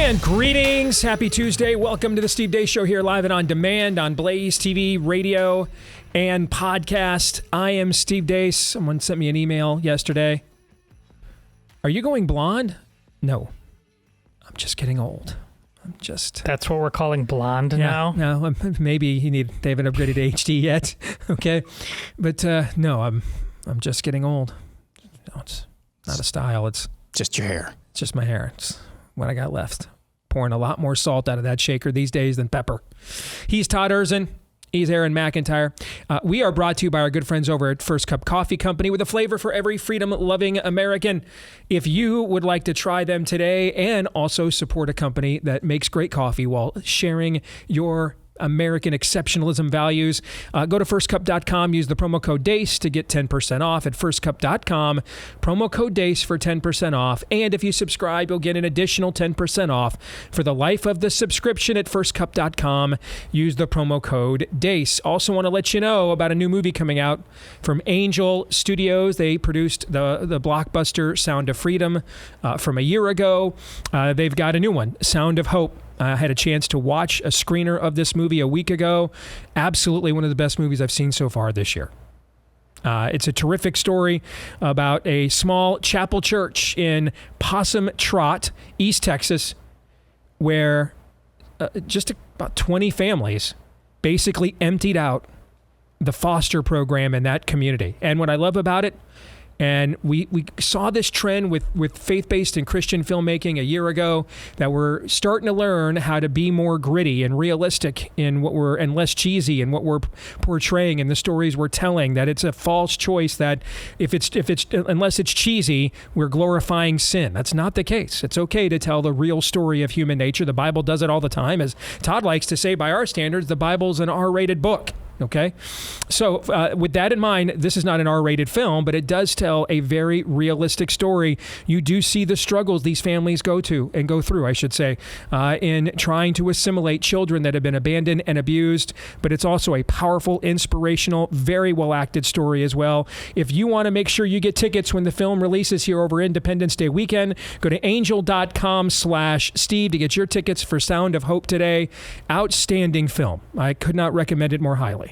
And greetings. Happy Tuesday. Welcome to the Steve Deace Show here live and on demand on BlazeTV, radio, and podcast. I am Steve Deace. Someone sent me an email yesterday. Are you going blonde? No. I'm just getting old. That's what we're calling blonde now? No, maybe they haven't upgraded to HD yet. Okay. But no, I'm just getting old. No, it's not a style. It's just your hair. It's just my hair. It's what I got left. Pouring a lot more salt out of that shaker these days than pepper. He's Todd Erzin. He's Aaron McIntyre. We are brought to you by our good friends over at First Cup Coffee Company with a flavor for every freedom-loving American. If you would like to try them today and also support a company that makes great coffee while sharing your American exceptionalism values, go to firstcup.com, use the promo code DEACE to get 10% off at firstcup.com, promo code DEACE for 10% off. And if you subscribe, you'll get an additional 10% off for the life of the subscription at firstcup.com. Use the promo code DEACE. Also want to let you know about a new movie coming out from Angel Studios. They produced the blockbuster Sound of Freedom from a year ago. They've got a new one, Sound of Hope. I had a chance to watch a screener of this movie a week ago. Absolutely one of the best movies I've seen so far this year. It's a terrific story about a small chapel church in Possum Trot, East Texas, where just about 20 families basically emptied out the foster program in that community. And what I love about it, and we saw this trend with faith-based and Christian filmmaking a year ago, that we're starting to learn how to be more gritty and realistic in and less cheesy in what we're portraying and the stories we're telling. That it's a false choice that if it's unless it's cheesy, we're glorifying sin. That's not the case. It's okay to tell the real story of human nature. The Bible does it all the time. As Todd likes to say, by our standards, the Bible's an R-rated book. Okay, so with that in mind, this is not an R-rated film, but it does tell a very realistic story. You do see the struggles these families go through, in trying to assimilate children that have been abandoned and abused. But it's also a powerful, inspirational, very well-acted story as well. If you want to make sure you get tickets when the film releases here over Independence Day weekend, go to angel.com/Steve to get your tickets for Sound of Hope today. Outstanding film. I could not recommend it more highly.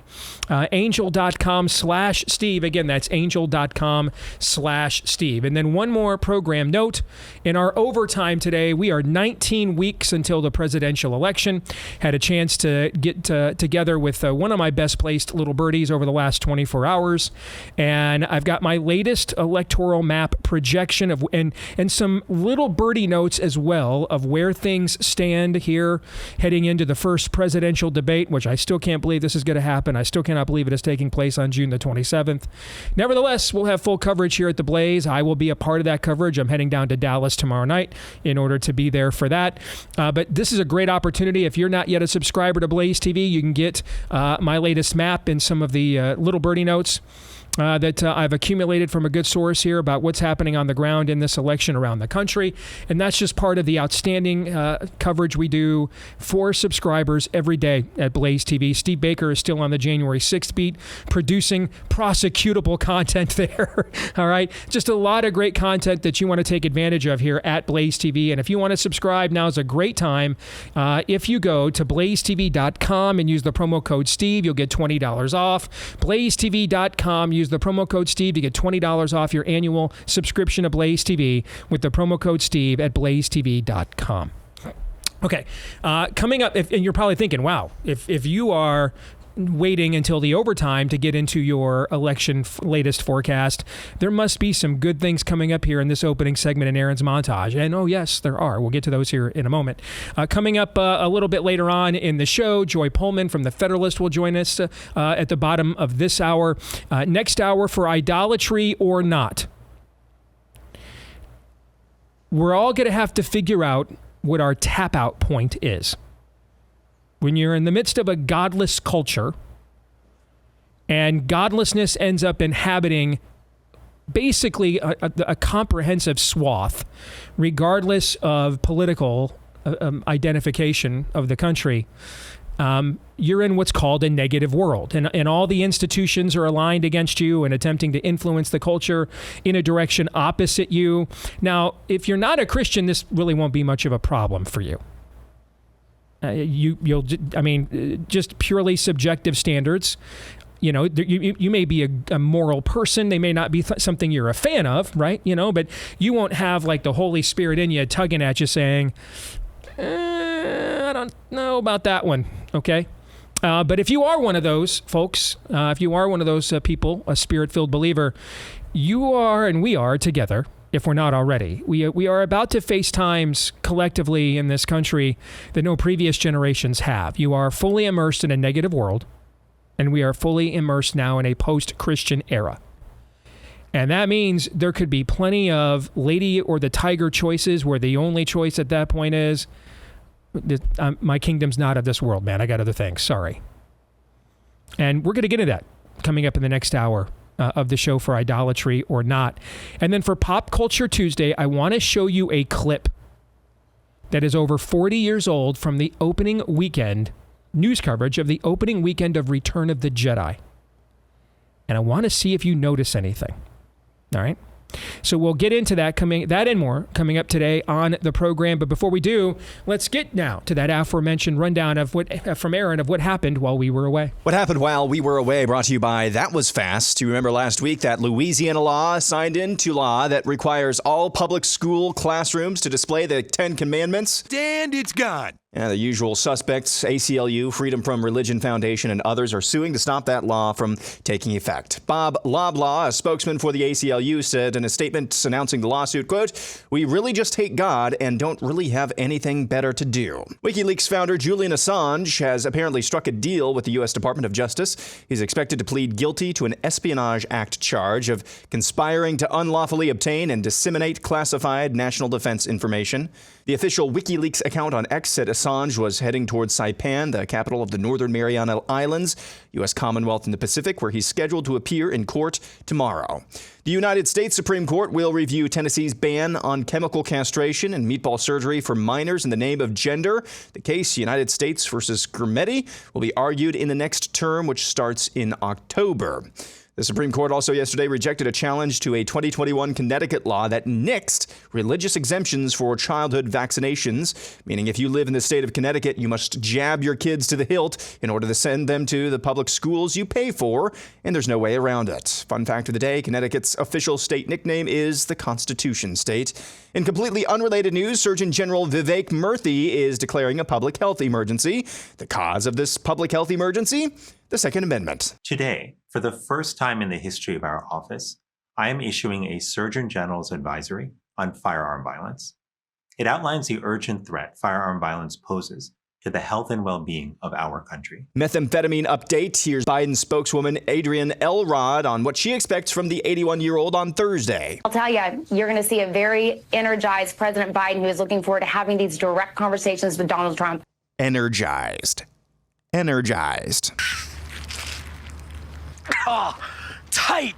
Angel.com/Steve. Again, that's angel.com/Steve. And then one more program note. In our overtime today, we are 19 weeks until the presidential election. Had a chance to get together with one of my best placed little birdies over the last 24 hours. And I've got my latest electoral map projection and some little birdie notes as well of where things stand here heading into the first presidential debate, which I still can't believe this is going to happen. I still cannot believe it is taking place on June the 27th. Nevertheless, we'll have full coverage here at the Blaze. I will be a part of that coverage. I'm heading down to Dallas tomorrow night in order to be there for that. But this is a great opportunity. If you're not yet a subscriber to Blaze TV, you can get my latest map and some of the little birdie notes that I've accumulated from a good source here about what's happening on the ground in this election around the country. And that's just part of the outstanding coverage we do for subscribers every day at Blaze TV. Steve Baker is still on the January 6th beat, producing prosecutable content there. All right. Just a lot of great content that you want to take advantage of here at Blaze TV. And if you want to subscribe, now is a great time. If you go to blazetv.com and use the promo code Steve, you'll get $20 off. blazetv.com, use the promo code Steve to get $20 off your annual subscription to Blaze TV with the promo code Steve at blazetv.com. Okay, coming up, and you're probably thinking, wow, if you are waiting until the overtime to get into your election latest forecast, there must be some good things coming up here in this opening segment in Aaron's montage. And oh yes, there are. We'll get to those here in a moment. Coming up a little bit later on in the show, Joy Pullmann from the Federalist will join us at the bottom of this hour. Next hour for Idolatry or Not. We're all going to have to figure out what our tap out point is. When you're in the midst of a godless culture and godlessness ends up inhabiting basically a comprehensive swath, regardless of political identification of the country, you're in what's called a negative world. And all the institutions are aligned against you and attempting to influence the culture in a direction opposite you. Now, if you're not a Christian, this really won't be much of a problem for you. Just purely subjective standards. You know, you may be a moral person. They may not be something you're a fan of, right? You know, but you won't have like the Holy Spirit in you tugging at you saying, I don't know about that one, okay? But if you are one of those folks, if you are one of those people, a Spirit-filled believer, you are and we are together, if we're not already. We are about to face times collectively in this country that no previous generations have. You are fully immersed in a negative world, and we are fully immersed now in a post-Christian era. And that means there could be plenty of lady or the tiger choices where the only choice at that point is, my kingdom's not of this world, man. I got other things. Sorry. And we're going to get into that coming up in the next hour of the show for Idolatry or Not. And then for Pop Culture Tuesday, I want to show you a clip that is over 40 years old from the opening weekend, news coverage of the opening weekend of Return of the Jedi. And I want to see if you notice anything. All right? So we'll get into that and more coming up today on the program. But before we do, let's get now to that aforementioned rundown of from Aaron of what happened while we were away. What happened while we were away, brought to you by That Was Fast. You remember last week that Louisiana law signed into law that requires all public school classrooms to display the 10 Commandments. And it's gone. Yeah, the usual suspects, ACLU, Freedom From Religion Foundation, and others are suing to stop that law from taking effect. Bob Loblaw, a spokesman for the ACLU, said in a statement announcing the lawsuit, quote, "We really just hate God and don't really have anything better to do." WikiLeaks founder Julian Assange has apparently struck a deal with the U.S. Department of Justice. He's expected to plead guilty to an Espionage Act charge of conspiring to unlawfully obtain and disseminate classified national defense information. The official WikiLeaks account on X said Assange was heading towards Saipan, the capital of the Northern Mariana Islands, U.S. Commonwealth in the Pacific, where he's scheduled to appear in court tomorrow. The United States Supreme Court will review Tennessee's ban on chemical castration and meatball surgery for minors in the name of gender. The case, United States versus Gurmetti, will be argued in the next term, which starts in October. The Supreme Court also yesterday rejected a challenge to a 2021 Connecticut law that nixed religious exemptions for childhood vaccinations, meaning if you live in the state of Connecticut, you must jab your kids to the hilt in order to send them to the public schools you pay for, and there's no way around it. Fun fact of the day, Connecticut's official state nickname is the Constitution State. In completely unrelated news, Surgeon General Vivek Murthy is declaring a public health emergency. The cause of this public health emergency? The Second Amendment. Today, for the first time in the history of our office, I am issuing a Surgeon General's advisory on firearm violence. It outlines the urgent threat firearm violence poses to the health and well-being of our country. Methamphetamine update. Here's Biden spokeswoman Adrienne Elrod on what she expects from the 81-year-old on Thursday. I'll tell you, you're going to see a very energized President Biden who is looking forward to having these direct conversations with Donald Trump. Energized. Oh, tight,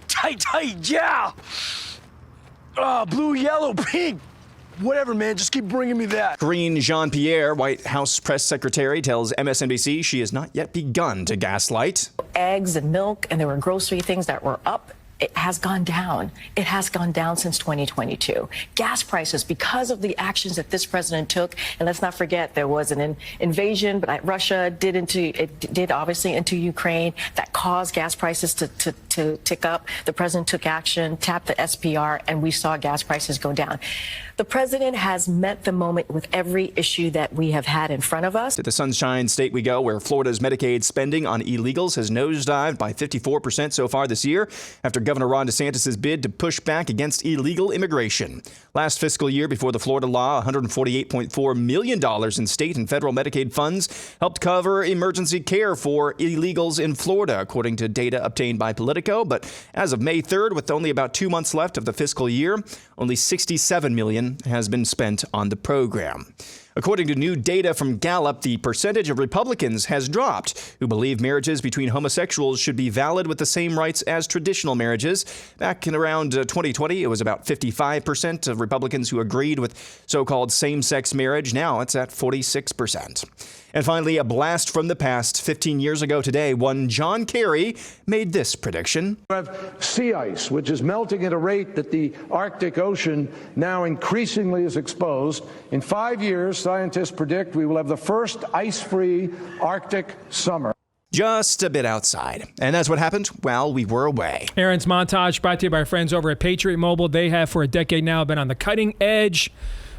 yeah. Blue, yellow, pink. Whatever, man, just keep bringing me that. Karine Jean-Pierre, White House press secretary, tells MSNBC she has not yet begun to gaslight. Eggs and milk, and there were grocery things that were up. It has gone down. It has gone down since 2022. Gas prices, because of the actions that this president took, and let's not forget there was an invasion, but Russia did obviously into Ukraine that caused gas prices to tick up. The president took action, tapped the SPR, and we saw gas prices go down. The president has met the moment with every issue that we have had in front of us. To the Sunshine State we go, where Florida's Medicaid spending on illegals has nosedived by 54% so far this year after Governor Ron DeSantis' bid to push back against illegal immigration. Last fiscal year, before the Florida law, $148.4 million in state and federal Medicaid funds helped cover emergency care for illegals in Florida, according to data obtained by Politico. But as of May 3rd, with only about 2 months left of the fiscal year, only $67 million has been spent on the program. According to new data from Gallup, the percentage of Republicans has dropped who believe marriages between homosexuals should be valid with the same rights as traditional marriages. Back in around 2020, it was about 55% of Republicans who agreed with so-called same-sex marriage. Now it's at 46%. And finally, a blast from the past. 15 years ago today, one John Kerry made this prediction. We have sea ice, which is melting at a rate that the Arctic Ocean now increasingly is exposed. In 5 years, scientists predict we will have the first ice-free Arctic summer. Just a bit outside. And that's what happened while we were away. Aaron's montage brought to you by our friends over at Patriot Mobile. They have for a decade now been on the cutting edge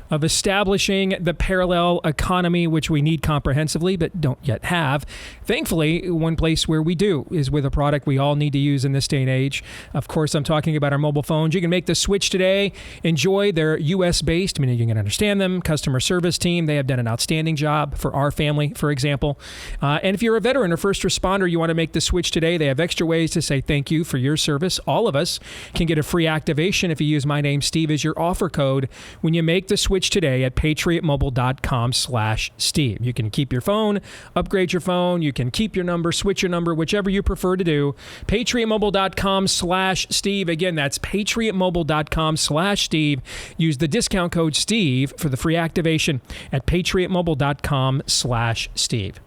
of establishing the parallel economy, which we need comprehensively, but don't yet have. Thankfully, one place where we do is with a product we all need to use in this day and age. Of course, I'm talking about our mobile phones. You can make the switch today. Enjoy their U.S.-based, meaning you can understand them, customer service team. They have done an outstanding job for our family, for example. And if you're a veteran or first responder, you want to make the switch today, they have extra ways to say thank you for your service. All of us can get a free activation if you use my name, Steve, as your offer code when you make the switch today at patriotmobile.com/Steve. You can keep your phone, upgrade your phone, you can keep your number, switch your number, whichever you prefer to do. patriotmobile.com/Steve. Again, that's patriotmobile.com/Steve. Use the discount code Steve for the free activation at patriotmobile.com/Steve.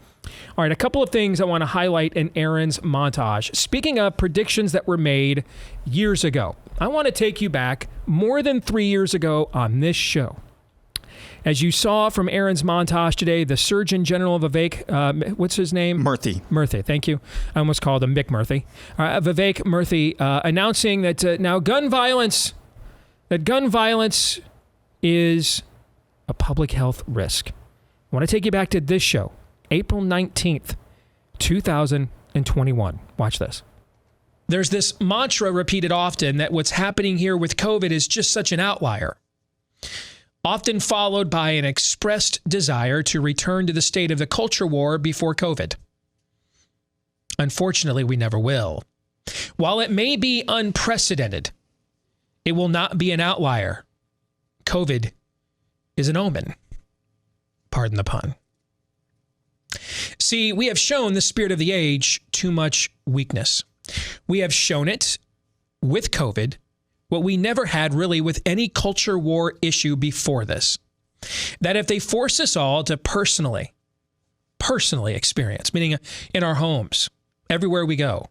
All right, a couple of things I want to highlight in Aaron's montage. Speaking of predictions that were made years ago, I want to take you back more than 3 years ago on this show. As you saw from Aaron's montage today, the Surgeon General of Vivek, what's his name? Murthy, thank you. I almost called him Mick Murthy. Vivek Murthy announcing that now gun violence is a public health risk. I want to take you back to this show, April 19th, 2021. Watch this. There's this mantra repeated often that what's happening here with COVID is just such an outlier, often followed by an expressed desire to return to the state of the culture war before COVID. Unfortunately, we never will. While it may be unprecedented, it will not be an outlier. COVID is an omen. Pardon the pun. See, we have shown the spirit of the age too much weakness. We have shown it with COVID, what we never had really with any culture war issue before this. That if they force us all to personally experience, meaning in our homes, everywhere we go,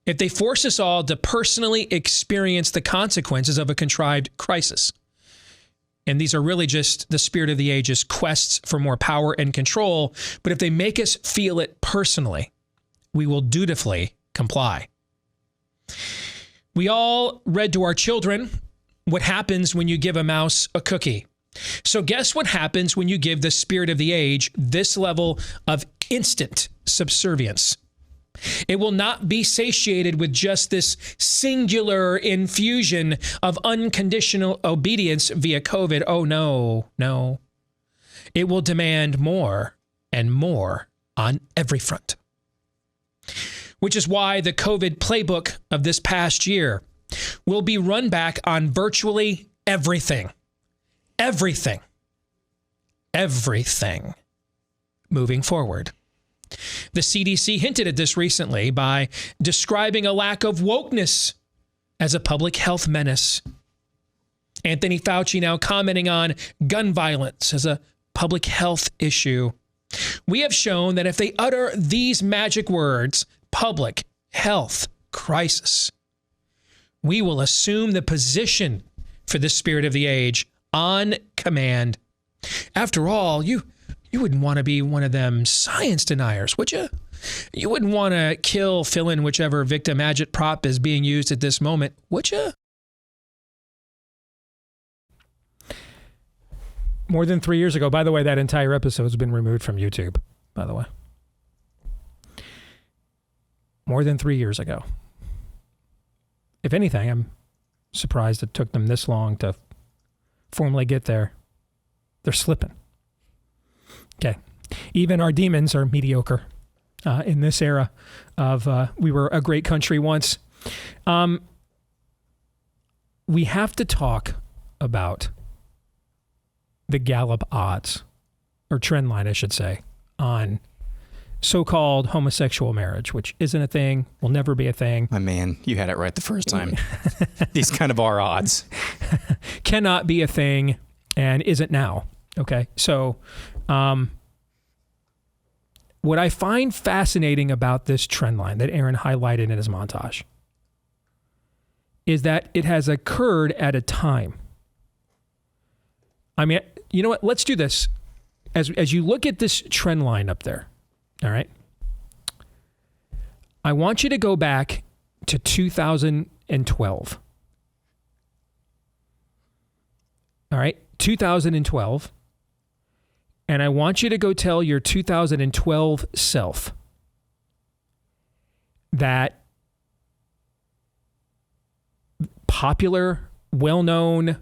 if they force us all to personally experience the consequences of a contrived crisis, and these are really just the spirit of the age's quests for more power and control, but if they make us feel it personally, we will dutifully comply. We all read to our children what happens when you give a mouse a cookie. So guess what happens when you give the spirit of the age this level of instant subservience? It will not be satiated with just this singular infusion of unconditional obedience via COVID. Oh, no. It will demand more and more on every front. Which is why the COVID playbook of this past year will be run back on virtually everything. Everything moving forward. The CDC hinted at this recently by describing a lack of wokeness as a public health menace. Anthony Fauci now commenting on gun violence as a public health issue. We have shown that if they utter these magic words, public health crisis, we will assume the position for the spirit of the age on command. After all, you wouldn't want to be one of them science deniers, would you? You wouldn't want to fill in whichever victim agitprop is being used at this moment, would you? More than 3 years ago. By the way, that entire episode has been removed from YouTube, by the way. More than 3 years ago. If anything, I'm surprised it took them this long to formally get there. They're slipping. Okay. Even our demons are mediocre in this era of we were a great country once. We have to talk about the Gallup odds, or trend line, I should say, on so-called homosexual marriage, which isn't a thing, will never be a thing. My man, you had it right the first time. These kind of are odds. Cannot be a thing and isn't now. Okay. So what I find fascinating about this trend line that Aaron highlighted in his montage is that it has occurred at a time. I mean, you know what? Let's do this. As you look at this trend line up there, all right? I want you to go back to 2012. All right? 2012. And I want you to go tell your 2012 self that popular, well-known,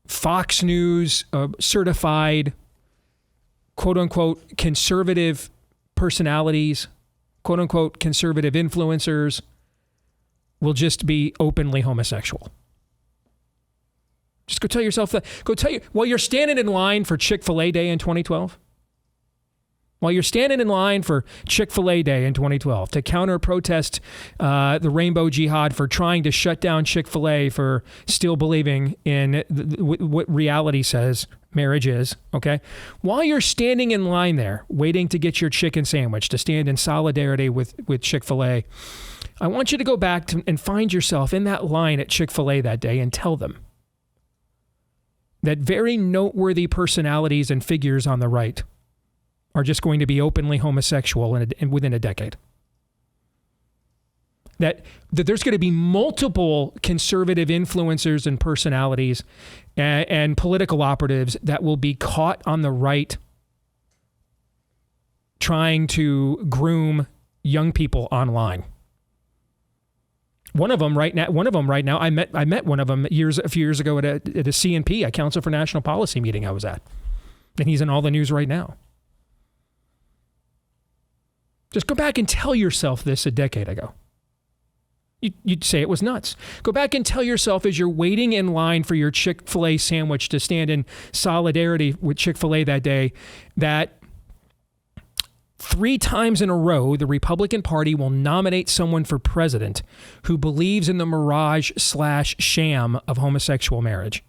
Fox News certified, quote unquote, conservative personalities, quote unquote, conservative influencers will just be openly homosexual. Just go tell yourself that. Go tell you while you're standing in line for Chick-fil-A Day in 2012. While you're standing in line for Chick-fil-A Day in 2012 to counter-protest the Rainbow Jihad for trying to shut down Chick-fil-A for still believing in what reality says marriage is, okay? While you're standing in line there, waiting to get your chicken sandwich, to stand in solidarity with Chick-fil-A, I want you to go back and find yourself in that line at Chick-fil-A that day and tell them that very noteworthy personalities and figures on the right are just going to be openly homosexual within a decade. That there's going to be multiple conservative influencers and personalities and political operatives that will be caught on the right trying to groom young people online. One of them right now. I met one of them a few years ago at a CNP, a Council for National Policy meeting I was at, and he's in all the news right now. Just go back and tell yourself this a decade ago. You'd say it was nuts. Go back and tell yourself as you're waiting in line for your Chick-fil-A sandwich to stand in solidarity with Chick-fil-A that day, that 3 times in a row, the Republican Party will nominate someone for president who believes in the mirage/sham of homosexual marriage,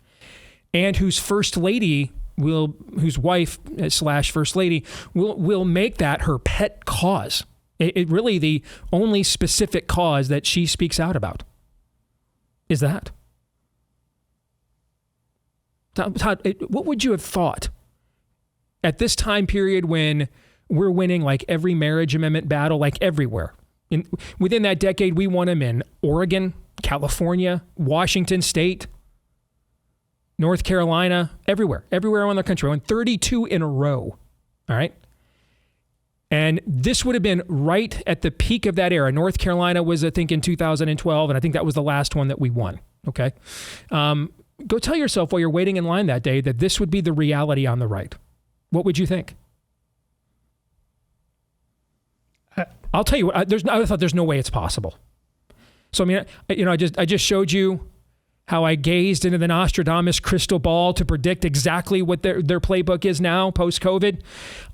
and whose first lady whose wife/first lady will make that her pet cause. It really the only specific cause that she speaks out about is that. Todd, what would you have thought at this time period when we're winning like every marriage amendment battle, like everywhere? Within that decade, we won them in Oregon, California, Washington State, North Carolina, everywhere around the country. We won 32 in a row. All right. And this would have been right at the peak of that era. North Carolina was, I think, in 2012, and I think that was the last one that we won. Okay. Go tell yourself while you're waiting in line that day that this would be the reality on the right. What would you think? I'll tell you what, I thought there's no way it's possible. So, I mean, I just showed you how I gazed into the Nostradamus crystal ball to predict exactly what their playbook is now post-COVID.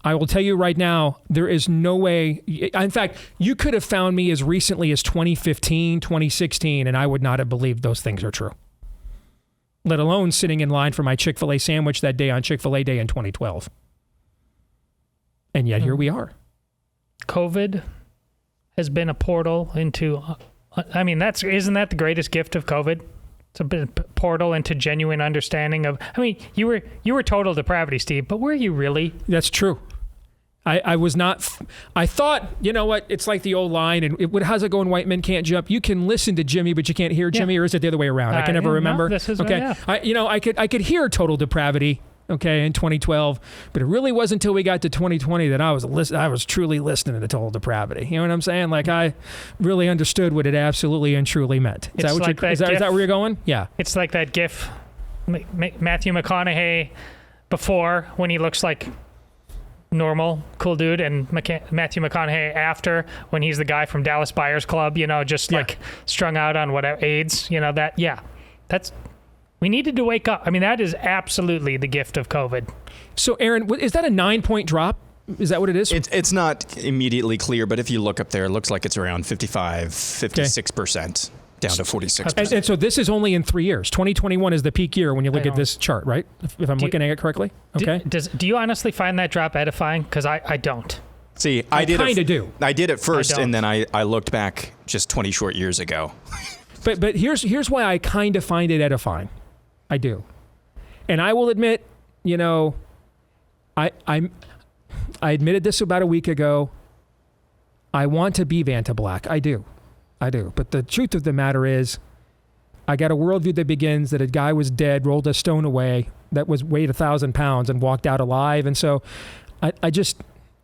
I will tell you right now, there is no way. In fact, you could have found me as recently as 2015, 2016, and I would not have believed those things are true. Let alone sitting in line for my Chick-fil-A sandwich that day on Chick-fil-A Day in 2012. And yet here we are. COVID has been a portal into, isn't that the greatest gift of COVID? It's a bit of a portal into genuine understanding of, you were total depravity, Steve, but were you really? That's true. I was not, I thought, you know what, it's like the old line, and how's it going, white men can't jump? You can listen to Jimmy, but you can't hear Jimmy, or is it the other way around? I can never remember. No, this is okay. I could hear total depravity, okay, in 2012, but it really wasn't until we got to 2020 that I was truly listening to total depravity. You know what I'm saying? Like, I really understood what it absolutely and truly meant. Is that where you're going? Yeah. It's like that GIF, Matthew McConaughey before, when he looks like normal, cool dude, and Matthew McConaughey after, when he's the guy from Dallas Buyers Club, like strung out on whatever, AIDS, that's We needed to wake up. I mean, that is absolutely the gift of COVID. So, Aaron, is that a 9-point drop? Is that what it is? It's not immediately clear, but if you look up there, it looks like it's around 56%, down to 46%. And so this is only in 3 years. 2021 is the peak year when you look at this chart, right? If I'm looking at it correctly. Okay. Do you honestly find that drop edifying? Because I don't. See, I kind of do. I did it first, and then I looked back just 20 short years ago. But here's why I kind of find it edifying. I do. And I will admit, you know, I admitted this about a week ago. I want to be Vanta Black. I do. But the truth of the matter is, I got a worldview that begins that a guy was dead, rolled a stone away, that weighed 1,000 pounds and walked out alive. And so I just,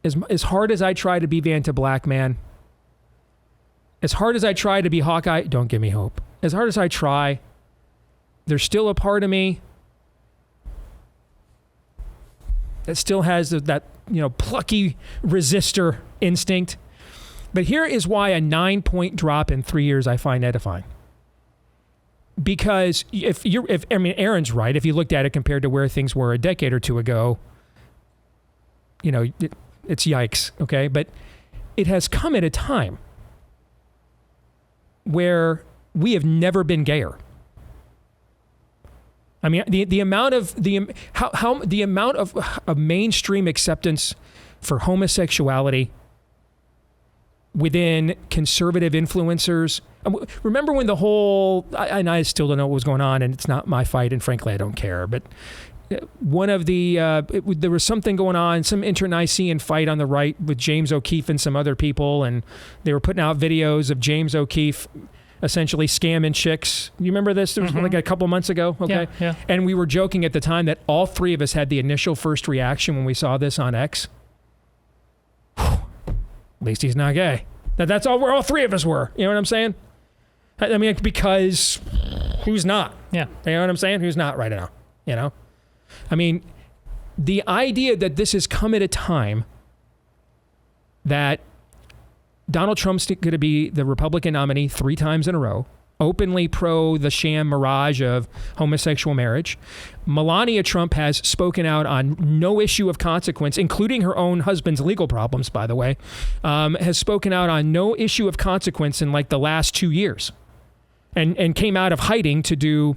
as hard as I try to be Vanta Black, man, as hard as I try to be Hawkeye, don't give me hope. As hard as I try, there's still a part of me that still has that, you know, plucky resistor instinct. But here is why a 9-point drop in 3 years I find edifying. Because Aaron's right. If you looked at it compared to where things were a decade or two ago, you know, it's yikes. Okay, but it has come at a time where we have never been gayer. I mean, the amount of mainstream acceptance for homosexuality within conservative influencers. Remember when the whole, and I still don't know what was going on, and it's not my fight, and frankly, I don't care, but one of there was something going on, some internecine fight on the right with James O'Keefe and some other people, and they were putting out videos of James O'Keefe essentially scamming chicks. You remember this? There was like a couple months ago. Okay. Yeah. And we were joking at the time that all three of us had the initial first reaction when we saw this on X. At least he's not gay. That's all. All three of us were. You know what I'm saying? I mean, because who's not? Yeah. You know what I'm saying? Who's not right now? You know? I mean, the idea that this has come at a time that Donald Trump's going to be the Republican nominee 3 times in a row, openly pro the sham mirage of homosexual marriage. Melania Trump has spoken out on no issue of consequence, including her own husband's legal problems, by the way, has spoken out on no issue of consequence in like the last 2 years, and came out of hiding to do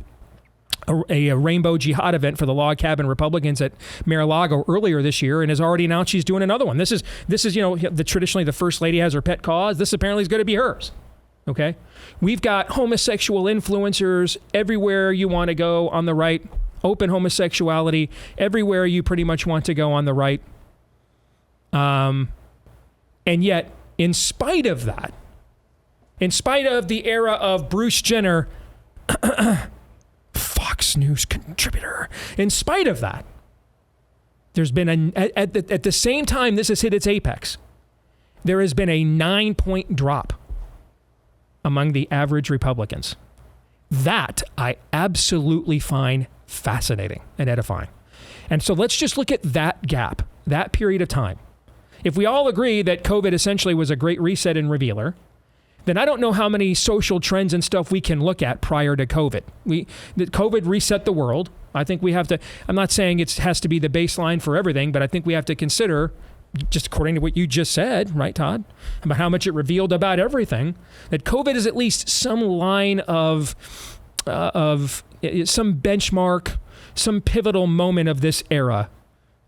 a rainbow jihad event for the log cabin Republicans at Mar-a-Lago earlier this year, and has already announced she's doing another one. This is you know, traditionally the first lady has her pet cause. This apparently is going to be hers. Okay, we've got homosexual influencers everywhere you want to go on the right. Open homosexuality everywhere you pretty much want to go on the right. And yet, in spite of that, in spite of the era of Bruce Jenner, Fox News contributor, in spite of that, there's been at the same time this has hit its apex, there has been a 9-point drop among the average Republicans. That I absolutely find fascinating and edifying. And so let's just look at that gap, that period of time. If we all agree that COVID essentially was a great reset and revealer, then I don't know how many social trends and stuff we can look at prior to COVID. That COVID reset the world. I think we have to, I'm not saying it has to be the baseline for everything, but I think we have to consider, just according to what you just said, right, Todd, about how much it revealed about everything, that COVID is at least some line of some benchmark, some pivotal moment of this era,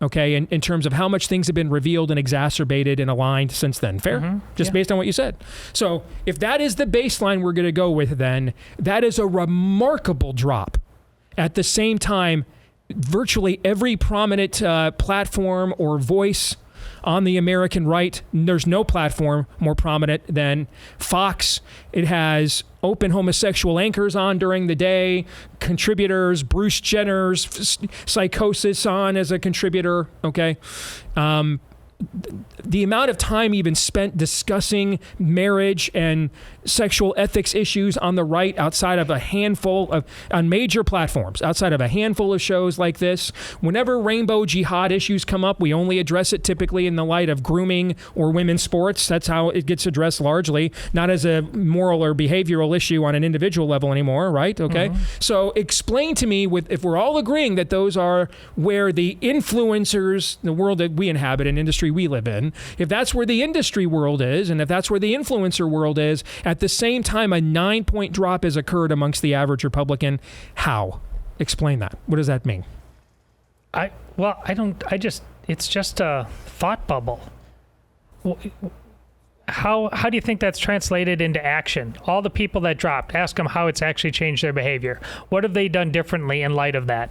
okay, in terms of how much things have been revealed and exacerbated and aligned since then. Fair? Just based on what you said. So if that is the baseline we're going to go with, then that is a remarkable drop. At the same time, virtually every prominent platform or voice on the American right, there's no platform more prominent than Fox. It has open homosexual anchors on during the day, contributors, Bruce Jenner's psychosis on as a contributor, okay? The amount of time even spent discussing marriage and sexual ethics issues on the right outside of a handful of, on major platforms, outside of a handful of shows like this. Whenever rainbow jihad issues come up, we only address it typically in the light of grooming or women's sports. That's how it gets addressed largely, not as a moral or behavioral issue on an individual level anymore, right? Okay. So explain to me, if we're all agreeing that those are where the influencers, the world that we inhabit, an industry we live in, if that's where the industry world is, and if that's where the influencer world is, at the same time, a 9-point drop has occurred amongst the average Republican. How? Explain that. What does that mean? It's just a thought bubble. How do you think that's translated into action? All the people that dropped, ask them how it's actually changed their behavior. What have they done differently in light of that?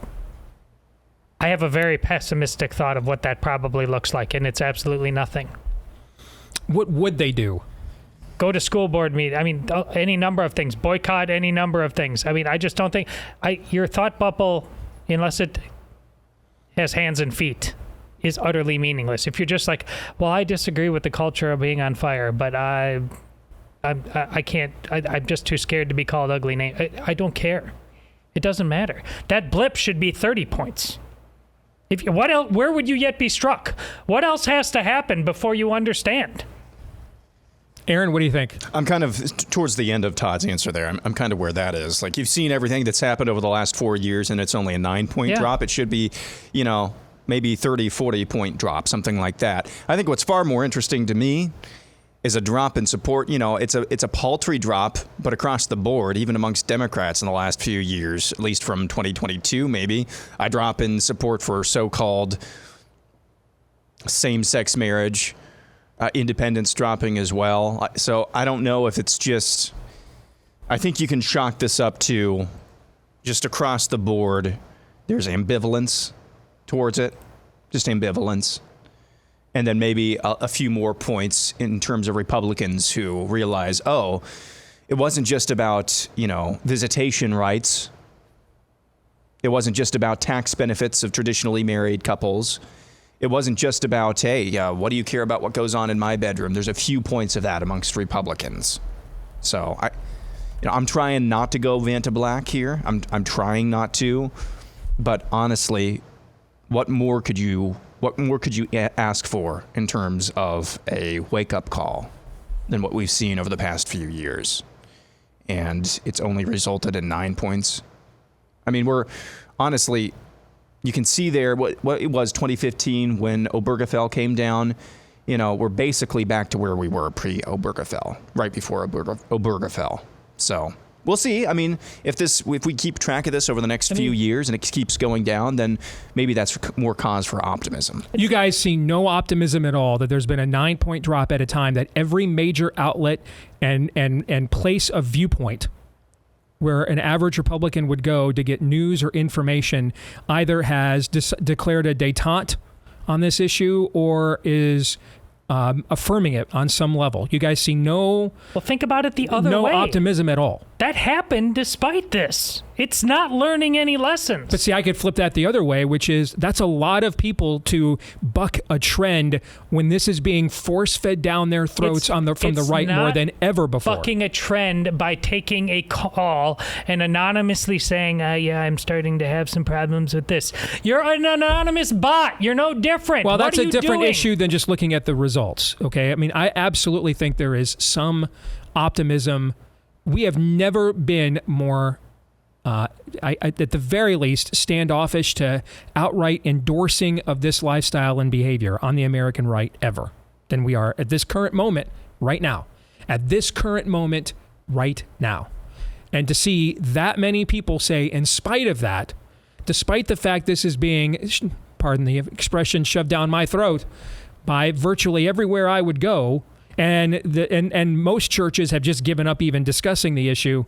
I have a very pessimistic thought of what that probably looks like, and it's absolutely nothing. What would they do? Go to school board meeting. I mean, any number of things. Boycott any number of things. I mean, I just don't think your thought bubble, unless it has hands and feet, is utterly meaningless. If you're just like, well, I disagree with the culture of being on fire, but I can't. I'm just too scared to be called ugly names. I don't care. It doesn't matter. That blip should be 30 points. What else? Where would you yet be struck? What else has to happen before you understand? Aaron, what do you think? I'm kind of towards the end of Todd's answer there. I'm kind of where that is. Like, you've seen everything that's happened over the last 4 years, and it's only a 9-point drop. It should be, maybe 30, 40-point drop, something like that. I think what's far more interesting to me is a drop in support. It's a paltry drop, but across the board, even amongst Democrats in the last few years, at least from 2022 maybe, a drop in support for so-called same-sex marriage, independence dropping as well. So I don't know if it's just, I think you can chalk this up to just across the board, there's ambivalence towards it, just ambivalence. And then maybe a few more points in terms of Republicans who realize, it wasn't just about, visitation rights. It wasn't just about tax benefits of traditionally married couples. It wasn't just about, hey, what do you care about what goes on in my bedroom? There's a few points of that amongst Republicans. So I'm trying not to go Vanta Black here. I'm trying not to, but honestly, what more could you ask for in terms of a wake-up call than what we've seen over the past few years? And it's only resulted in 9 points. I mean, we're honestly, you can see there what it was 2015 when Obergefell came down. We're basically back to where we were pre-Obergefell, right before Obergefell. So we'll see. I mean, if we keep track of this over the next few years and it keeps going down, then maybe that's more cause for optimism. You guys see no optimism at all that there's been a 9-point drop at a time, that every major outlet and place of viewpoint where an average Republican would go to get news or information either has declared a détente on this issue or is affirming it on some level. You guys see no... Well, think about it the other way. No optimism at all. That happened despite this. It's not learning any lessons. But see, I could flip that the other way, which is that's a lot of people to buck a trend when this is being force-fed down their throats from the right more than ever before. Bucking a trend by taking a call and anonymously saying, I'm starting to have some problems with this. You're an anonymous bot. You're no different. Well, that's a different issue than just looking at the results, okay? I mean, I absolutely think there is some optimism. We have never been more... at the very least, standoffish to outright endorsing of this lifestyle and behavior on the American right ever than we are at this current moment right now. At this current moment right now. And to see that many people say, in spite of that, despite the fact this is being, pardon the expression, shoved down my throat by virtually everywhere I would go, and most churches have just given up even discussing the issue.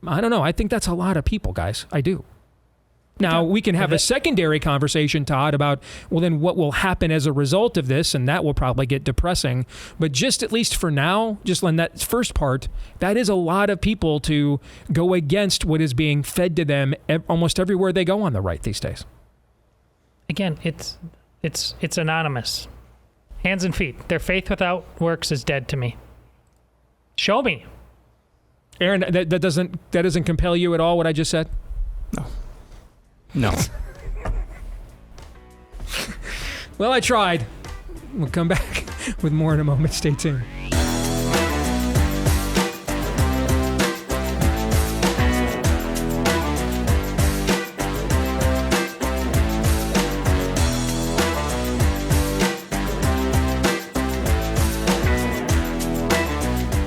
I don't know. I think that's a lot of people, guys. I do. Now, we can have a secondary conversation, Todd, about, well, then what will happen as a result of this, and that will probably get depressing. But just at least for now, just on that first part, that is a lot of people to go against what is being fed to them almost everywhere they go on the right these days. Again, it's anonymous. Hands and feet. Their faith without works is dead to me. Show me. Aaron, that doesn't compel you at all, what I just said? No. Well, I tried. We'll come back with more in a moment. Stay tuned.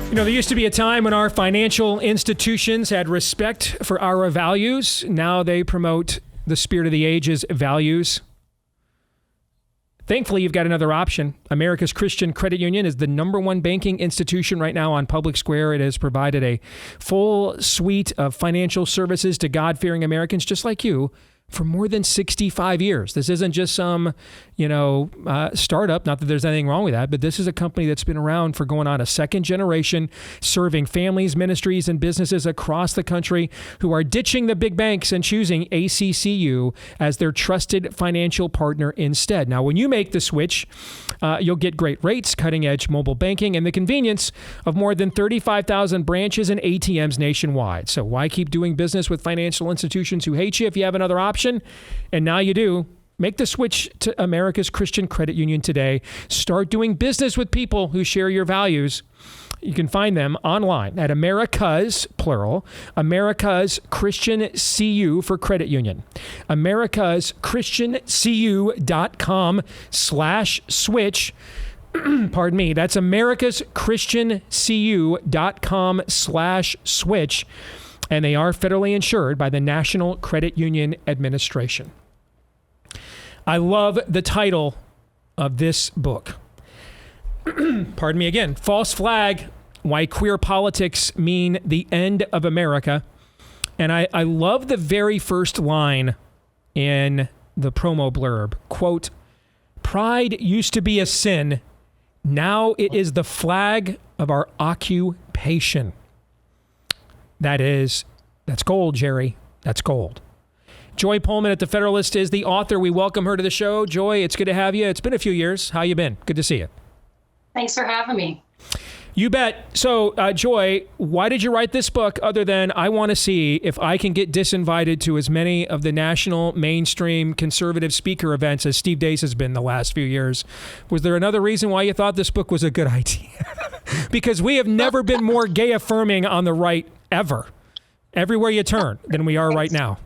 You know, there used to be a time when our financial institutions had respect for our values. Now they promote the spirit of the age's values. Thankfully, you've got another option. America's Christian Credit Union is the #1 banking institution right now on Public Square. It has provided a full suite of financial services to God-fearing Americans just like you for more than 65 years. This isn't just some, startup. Not that there's anything wrong with that, but this is a company that's been around for going on a second generation, serving families, ministries, and businesses across the country who are ditching the big banks and choosing ACCU as their trusted financial partner instead. Now, when you make the switch, you'll get great rates, cutting-edge mobile banking, and the convenience of more than 35,000 branches and ATMs nationwide. So why keep doing business with financial institutions who hate you if you have another option? And now you do. Make the switch to America's Christian Credit Union today. Start doing business with people who share your values. You can find them online at America's, plural, America's Christian CU for Credit Union. America's ChristianCU.com/switch. Pardon me. That's America's ChristianCU.com/switch. And they are federally insured by the National Credit Union Administration. I love the title of this book. Pardon me again. False Flag, Why Queer Politics Mean the End of America. And I love the very first line in the promo blurb. Quote, "Pride used to be a sin. Now it is the flag of our occupation." That's gold, Jerry. That's gold. Joy Pullmann at the Federalist is the author. We welcome her to the show. Joy, it's good to have you. It's been a few years. How you been? Good to see you. Thanks for having me. You bet. So, Joy, why did you write this book other than I want to see if I can get disinvited to as many of the national mainstream conservative speaker events as Steve Deace has been the last few years? Was there another reason why you thought this book was a good idea? Because we have never been more gay affirming on the right ever, everywhere you turn, than we are right now.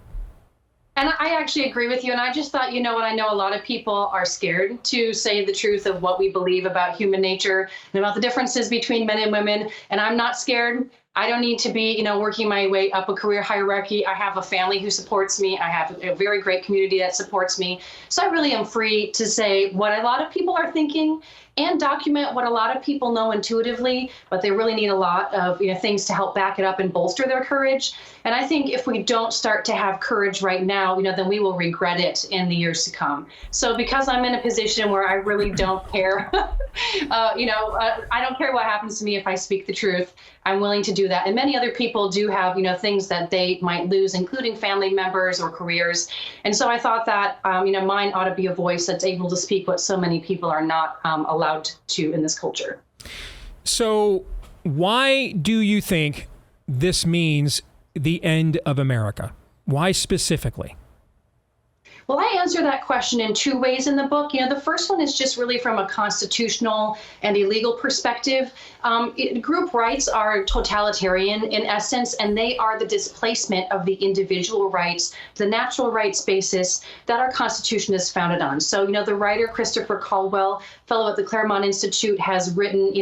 And I actually agree with you. And I just thought, I know a lot of people are scared to say the truth of what we believe about human nature and about the differences between men and women. And I'm not scared. I don't need to be, working my way up a career hierarchy. I have a family who supports me. I have a very great community that supports me. So I really am free to say what a lot of people are thinking and document what a lot of people know intuitively, but they really need a lot of things to help back it up and bolster their courage. And I think if we don't start to have courage right now, then we will regret it in the years to come. So because I'm in a position where I really don't care, I don't care what happens to me if I speak the truth. I'm willing to do that. And many other people do have, things that they might lose, including family members or careers. And so I thought that, mine ought to be a voice that's able to speak what so many people are not allowed to in this culture. So why do you think this means the end of America? Why specifically? Well, I answer that question in two ways in the book. The first one is just really from a constitutional and a legal perspective. Group rights are totalitarian in essence, and they are the displacement of the individual rights, the natural rights basis that our Constitution is founded on. So, the writer Christopher Caldwell, fellow at the Claremont Institute, has written,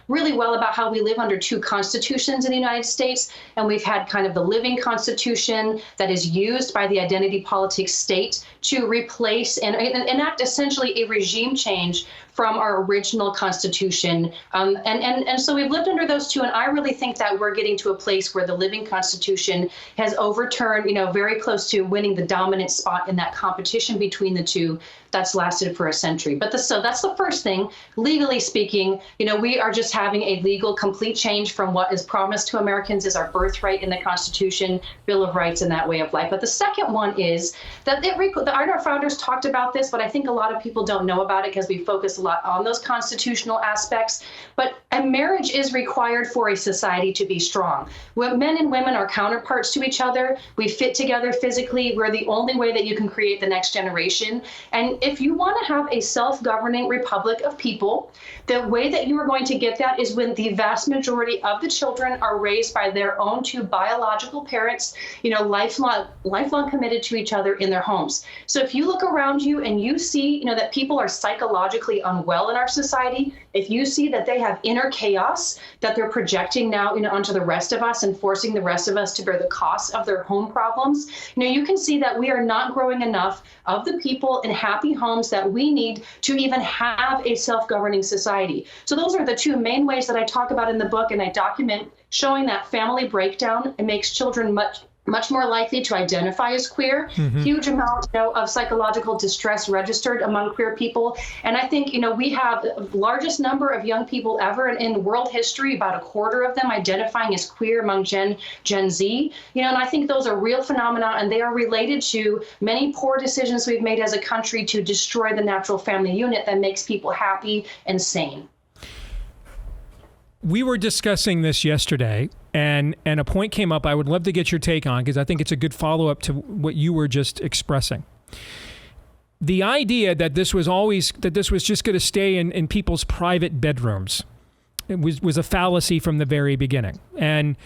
really well about how we live under two constitutions in the United States. And we've had kind of the living constitution that is used by the identity politics state to replace and enact essentially a regime change from our original Constitution. And so we've lived under those two. And I really think that we're getting to a place where the living Constitution has overturned, very close to winning the dominant spot in that competition between the two that's lasted for a century. So that's the first thing. Legally speaking, we are just having a legal complete change from what is promised to Americans as our birthright in the Constitution, Bill of Rights, and that way of life. But the second one is that our founders talked about this, but I think a lot of people don't know about it because we focus a lot on those constitutional aspects. But And marriage is required for a society to be strong. When men and women are counterparts to each other, we fit together physically. We're the only way that you can create the next generation. And if you want to have a self-governing republic of people, the way that you are going to get that is when the vast majority of the children are raised by their own two biological parents, lifelong committed to each other in their homes. So if you look around you and you see, that people are psychologically unwell in our society, if you see that they have inner chaos that they're projecting now, onto the rest of us and forcing the rest of us to bear the cost of their home problems, you can see that we are not growing enough of the people in happy homes that we need to even have a self-governing society. So those are the two main ways that I talk about in the book, and I document showing that family breakdown. It makes children much more likely to identify as queer. Huge amount of psychological distress registered among queer people. And I think, we have the largest number of young people ever in world history, about a quarter of them identifying as queer among Gen Z. And I think those are real phenomena, and they are related to many poor decisions we've made as a country to destroy the natural family unit that makes people happy and sane. We were discussing this yesterday, and a point came up I would love to get your take on, because I think it's a good follow-up to what you were just expressing. The idea that this was just going to stay in people's private bedrooms, it was a fallacy from the very beginning. And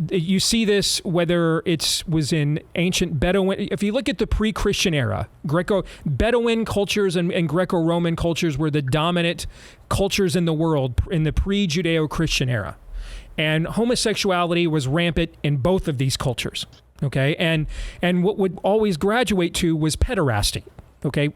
you see this whether was in ancient Bedouin. If you look at the pre-Christian era, Bedouin cultures and Greco-Roman cultures were the dominant cultures in the world in the pre-Judeo-Christian era. And homosexuality was rampant in both of these cultures. Okay. And what would always graduate to was pederasty. Okay.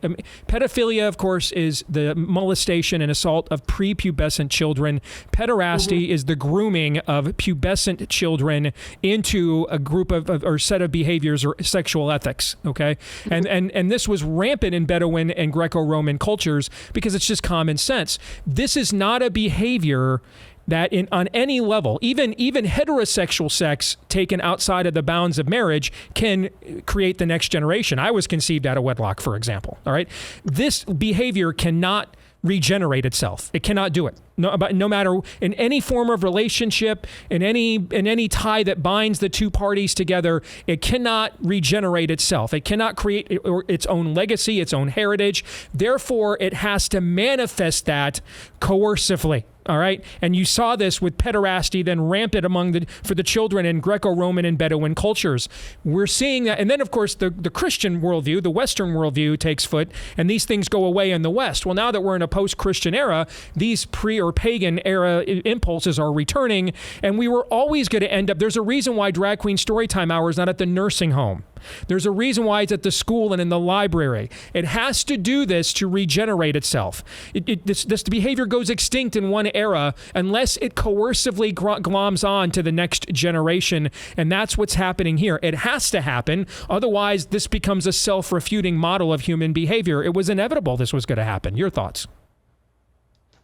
Pedophilia, of course, is the molestation and assault of prepubescent children. Pederasty is the grooming of pubescent children into a group of or set of behaviors or sexual ethics. Okay. And this was rampant in Bedouin and Greco-Roman cultures because it's just common sense. This is not a behavior that on any level, even heterosexual sex taken outside of the bounds of marriage can create the next generation. I was conceived out of wedlock, for example. All right. This behavior cannot regenerate itself. It cannot do it. No matter in any form of relationship, in any tie that binds the two parties together, it cannot regenerate itself. It cannot create its own legacy, its own heritage. Therefore, it has to manifest that coercively. All right. And you saw this with pederasty then rampant for the children in Greco-Roman and Bedouin cultures. We're seeing that. And then, of course, the Christian worldview, the Western worldview takes foot, and these things go away in the West. Well, now that we're in a post-Christian era, these pre- or pagan era impulses are returning, and we were always going to end up. There's a reason why Drag Queen Storytime Hour is not at the nursing home. There's a reason why it's at the school and in the library. It has to do this to regenerate itself. This behavior goes extinct in one era unless it coercively gloms on to the next generation, and that's what's happening here. It has to happen. Otherwise, this becomes a self-refuting model of human behavior. It was inevitable this was going to happen. Your thoughts?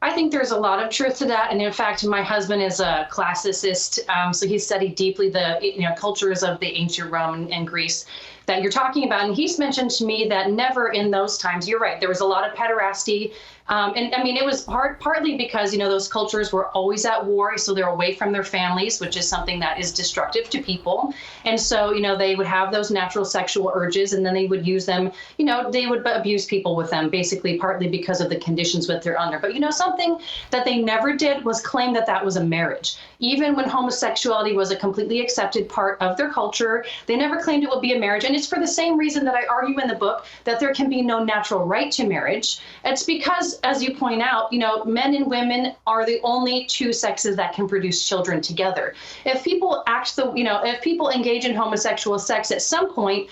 I think there's a lot of truth to that. And in fact, my husband is a classicist. So he studied deeply the cultures of the ancient Rome and Greece that you're talking about. And he's mentioned to me that never in those times, you're right, there was a lot of pederasty. And I mean, it was partly because, those cultures were always at war. So they're away from their families, which is something that is destructive to people. And so, they would have those natural sexual urges, and then they would use them, they would abuse people with them, basically partly because of the conditions that they're under. But, something that they never did was claim that was a marriage. Even when homosexuality was a completely accepted part of their culture, they never claimed it would be a marriage. And it's for the same reason that I argue in the book that there can be no natural right to marriage. It's because, as you point out, men and women are the only two sexes that can produce children together. If people if people engage in homosexual sex at some point,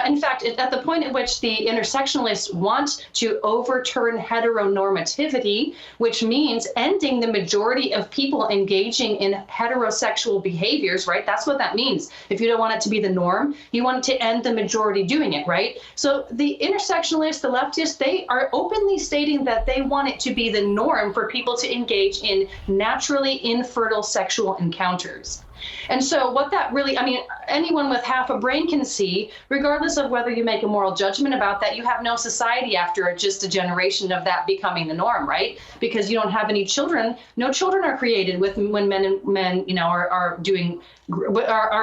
in fact, at the point at which the intersectionalists want to overturn heteronormativity, which means ending the majority of people engaging in heterosexual behaviors, right? That's what that means. If you don't want it to be the norm, you want to end the majority doing it, right? So the intersectionalists, the leftists, they are openly stating that they want it to be the norm for people to engage in naturally infertile sexual encounters. And so what that really, anyone with half a brain can see, regardless of whether you make a moral judgment about that, you have no society after just a generation of that becoming the norm, right? Because you don't have any children. No children are created when men, you know, are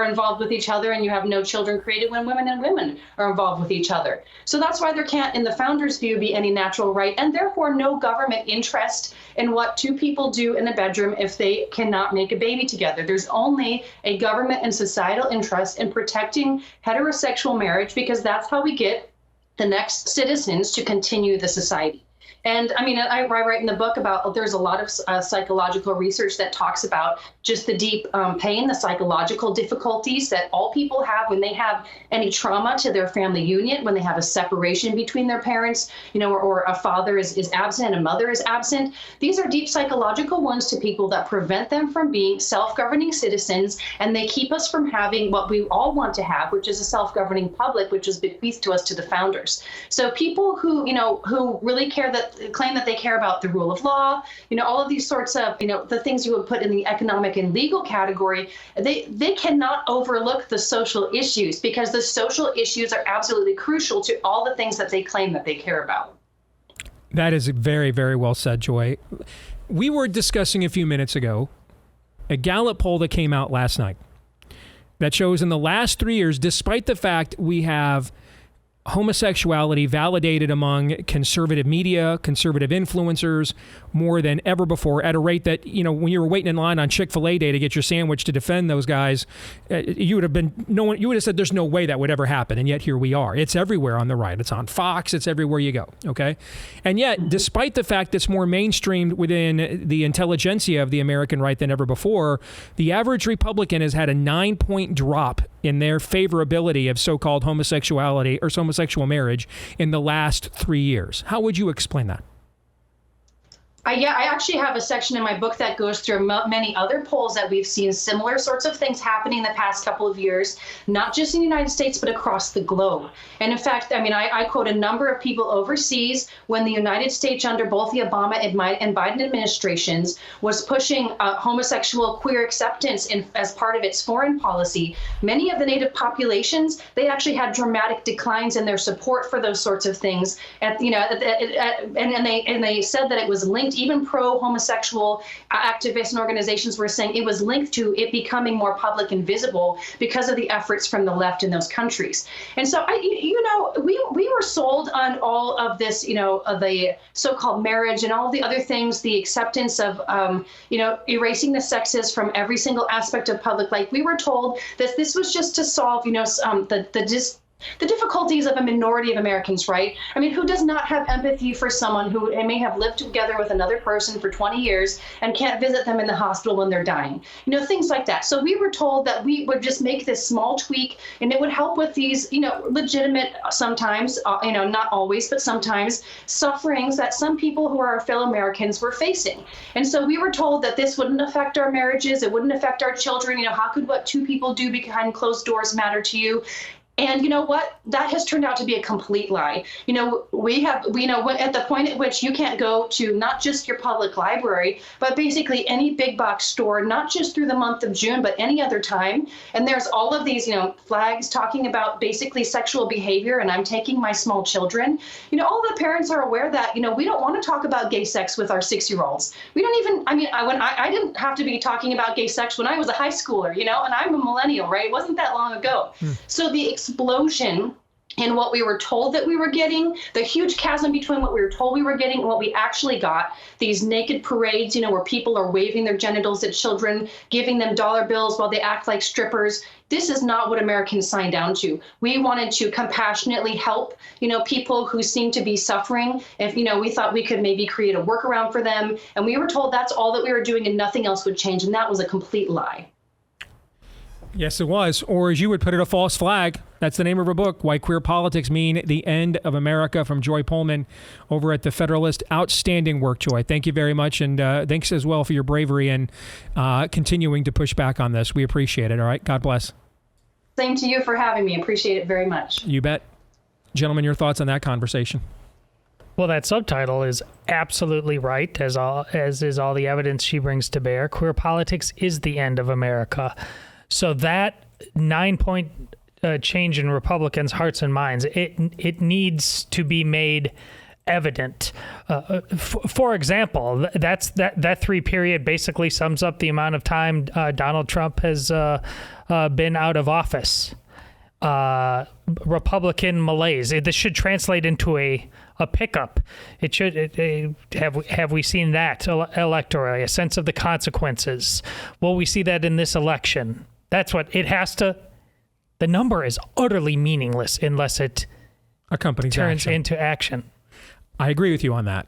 involved with each other, and you have no children created when women and women are involved with each other. So that's why there can't, in the founders' view, be any natural right, and therefore no government interest in what two people do in a bedroom if they cannot make a baby together. There's only a government and societal interest in protecting heterosexual marriage, because that's how we get the next citizens to continue the society. And I mean, I write in the book about, there's a lot of psychological research that talks about just the deep pain, the psychological difficulties that all people have when they have any trauma to their family union, when they have a separation between their parents, you know, or a father is absent, a mother is absent. These are deep psychological wounds to people that prevent them from being self-governing citizens, and they keep us from having what we all want to have, which is a self-governing public, which was bequeathed to us to the founders. So people who, you know, who really claim that they care about the rule of law, you know, all of these sorts of, you know, the things you would put in the economic and legal category, they cannot overlook the social issues, because the social issues are absolutely crucial to all the things that they claim that they care about. That is very, very well said, Joy. We were discussing a few minutes ago a Gallup poll that came out last night that shows in the last 3 years, despite the fact we have homosexuality validated among conservative media, conservative influencers more than ever before, at a rate that, you know, when you were waiting in line on Chick-fil-A day to get your sandwich to defend those guys, you would have said there's no way that would ever happen. And yet here we are. It's everywhere on the right. It's on Fox. It's everywhere you go. Okay. And yet, despite the fact that's more mainstreamed within the intelligentsia of the American right than ever before, the average Republican has had a 9-point drop in their favorability of so-called homosexuality or homosexual marriage in the last 3 years. How would you explain that? I actually have a section in my book that goes through many other polls that we've seen similar sorts of things happening in the past couple of years, not just in the United States, but across the globe. And in fact, I mean, I quote a number of people overseas when the United States, under both the Obama and Biden administrations, was pushing homosexual queer acceptance as part of its foreign policy. Many of the native populations, they actually had dramatic declines in their support for those sorts of things. And they said that it was linked. Even pro-homosexual activists and organizations were saying it was linked to it becoming more public and visible because of the efforts from the left in those countries. And so, we were sold on all of this, you know, of the so-called marriage and all the other things, the acceptance of, erasing the sexes from every single aspect of public life. We were told that this was just to solve, the difficulties of a minority of Americans, right? I mean, who does not have empathy for someone who may have lived together with another person for 20 years and can't visit them in the hospital when they're dying? You know, things like that. So we were told that we would just make this small tweak and it would help with these, legitimate, sometimes, not always, but sometimes, sufferings that some people who are our fellow Americans were facing. And so we were told that this wouldn't affect our marriages, it wouldn't affect our children. How could what two people do behind closed doors matter to you? And you know what? That has turned out to be a complete lie. At the point at which you can't go to not just your public library, but basically any big box store, not just through the month of June, but any other time. And there's all of these, flags talking about basically sexual behavior. And I'm taking my small children. All the parents are aware that, we don't want to talk about gay sex with our 6-year-olds. We don't even, I didn't have to be talking about gay sex when I was a high schooler, and I'm a millennial, right? It wasn't that long ago. So the explosion in what we were told that we were getting, the huge chasm between what we were told we were getting and what we actually got, these naked parades, where people are waving their genitals at children, giving them dollar bills while they act like strippers. This is not what Americans signed down to. We wanted to compassionately help, people who seem to be suffering. If, we thought we could maybe create a workaround for them. And we were told that's all that we were doing and nothing else would change. And that was a complete lie. Yes, it was. Or as you would put it, a false flag. That's the name of her book, Why Queer Politics Mean the End of America, from Joy Pullmann over at the Federalist. Outstanding work, Joy. Thank you very much. And thanks as well for your bravery and continuing to push back on this. We appreciate it. All right. God bless. Same to you for having me. Appreciate it very much. You bet. Gentlemen, your thoughts on that conversation? Well, that subtitle is absolutely right, as is all the evidence she brings to bear. Queer politics is the end of America. So that 9-point change in Republicans' hearts and minds. It needs to be made evident. For example, that 3 period basically sums up the amount of time Donald Trump has been out of office. Republican malaise. This should translate into a pickup. It should. Have we seen that electorally? A sense of the consequences. Will we see that in this election? That's what it has to. The number is utterly meaningless unless it turns into action. I agree with you on that.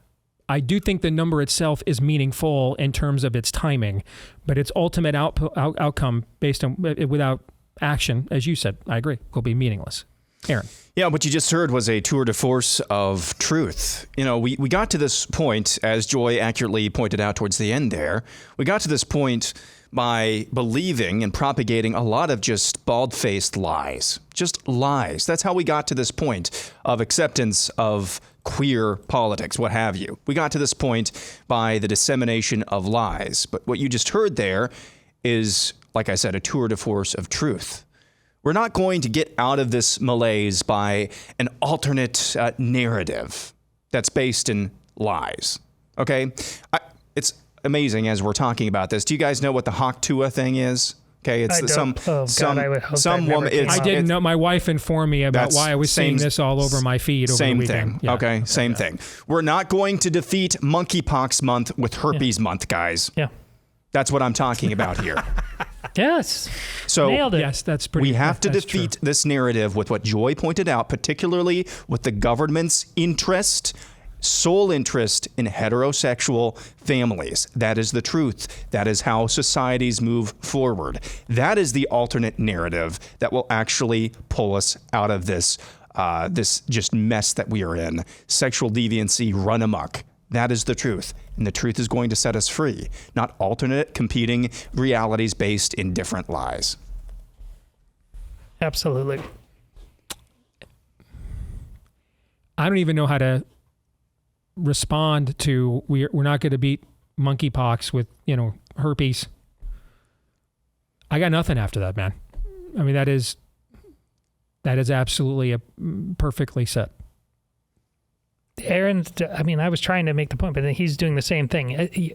I do think the number itself is meaningful in terms of its timing, but its ultimate outcome based on without action, as you said, I agree, will be meaningless. Aaron. Yeah, what you just heard was a tour de force of truth. You know, we got to this point, as Joy accurately pointed out towards the end there, we got to this point by believing and propagating a lot of just bald-faced lies. Just lies. That's how we got to this point of acceptance of queer politics, what have you. We got to this point by the dissemination of lies. But what you just heard there is, like I said, a tour de force of truth. We're not going to get out of this malaise by an alternate narrative that's based in lies. Okay? It's amazing as we're talking about this. Do you guys know what the Haktua thing is? Okay, it's some woman. I didn't know. My wife informed me about why I was seeing this all over my feed over the weekend. Same thing. Yeah. Okay, same thing. We're not going to defeat Monkeypox Month with Herpes Month, guys. Yeah, that's what I'm talking about here. Yes. So nailed it. Yes, that's pretty. We have to defeat this narrative with what Joy pointed out, particularly with the government's sole interest in heterosexual families. That is the truth. That is how societies move forward. That is the alternate narrative that will actually pull us out of this just mess that we are in. Sexual deviancy run amok. That is the truth. And the truth is going to set us free, not alternate competing realities based in different lies. Absolutely. I don't even know how to respond to we're not going to beat monkeypox with, herpes. I got nothing after that, man. I mean, that is absolutely perfectly said. Aaron, I was trying to make the point, but he's doing the same thing.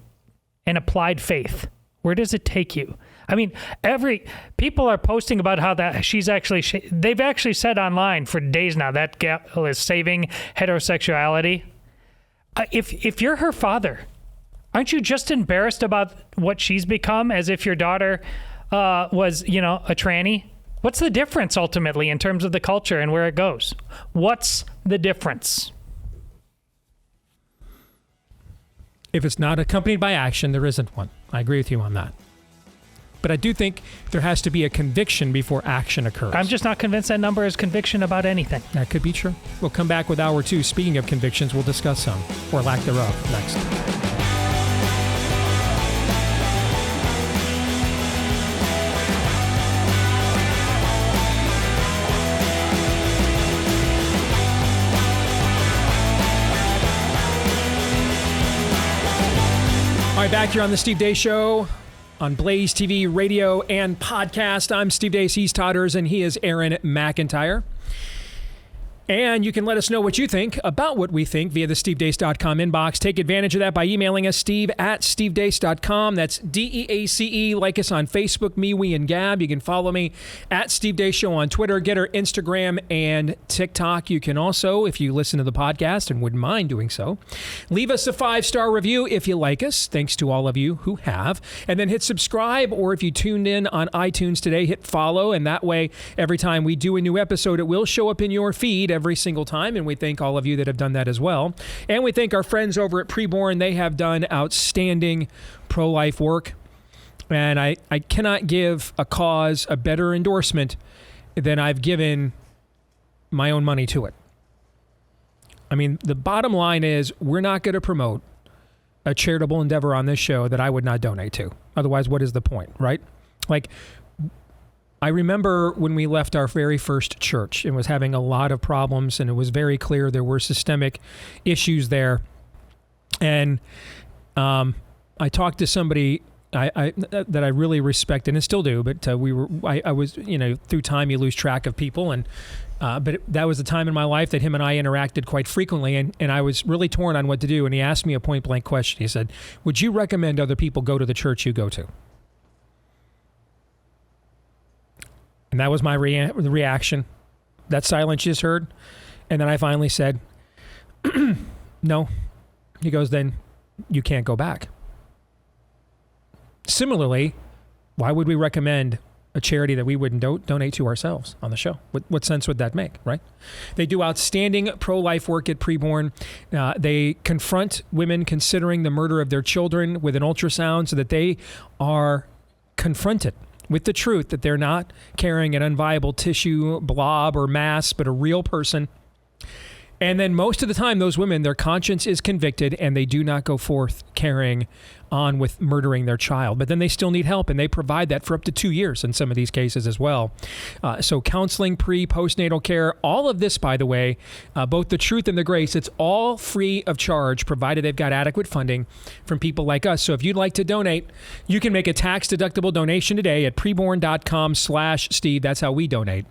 An applied faith. Where does it take you? I mean, people are posting about how that they've actually said online for days now that gal is saving heterosexuality. If you're her father, aren't you just embarrassed about what she's become as if your daughter was, a tranny? What's the difference ultimately in terms of the culture and where it goes? What's the difference? If it's not accompanied by action, there isn't one. I agree with you on that. But I do think there has to be a conviction before action occurs. I'm just not convinced that number is conviction about anything. That could be true. We'll come back with hour 2. Speaking of convictions, we'll discuss some, or lack thereof, next. All right, back here on the Steve Deace Show on BlazeTV radio and podcast. I'm Steve Deace, he's Todd Erzin, he is Aaron McIntyre. And you can let us know what you think about what we think via the stevedeace.com inbox. Take advantage of that by emailing us, steve@stevedeace.com. That's DEACE. Like us on Facebook, me, we, and Gab. You can follow me at Steve Deace Show on Twitter, Getter, Instagram, and TikTok. You can also, if you listen to the podcast and wouldn't mind doing so, leave us a 5-star review if you like us. Thanks to all of you who have. And then hit subscribe, or if you tuned in on iTunes today, hit follow. And that way, every time we do a new episode, it will show up in your feed every single time, and we thank all of you that have done that as well. And we thank our friends over at Preborn. They have done outstanding pro-life work, and I cannot give a cause a better endorsement than I've given my own money to it. I mean, the bottom line is we're not going to promote a charitable endeavor on this show that I would not donate to. Otherwise, what is the point, right? Like, I remember when we left our very first church and was having a lot of problems, and it was very clear there were systemic issues there. And I talked to somebody that I really respect and still do, but I was, through time you lose track of people, and but that was the time in my life that him and I interacted quite frequently, and I was really torn on what to do, and he asked me a point blank question. He said, would you recommend other people go to the church you go to? And that was my reaction. That silence you just heard. And then I finally said, no. He goes, then you can't go back. Similarly, why would we recommend a charity that we wouldn't donate to ourselves on the show? What sense would that make, right? They do outstanding pro-life work at Preborn. They confront women considering the murder of their children with an ultrasound so that they are confronted with the truth that they're not carrying an unviable tissue blob or mass, but a real person. And then most of the time, those women, their conscience is convicted and they do not go forth carrying on with murdering their child. But then they still need help, and they provide that for up to 2 years in some of these cases as well. So counseling, postnatal care, all of this, by the way, both the truth and the grace, it's all free of charge, provided they've got adequate funding from people like us. So if you'd like to donate, you can make a tax-deductible donation today at preborn.com/Steve. That's how we donate.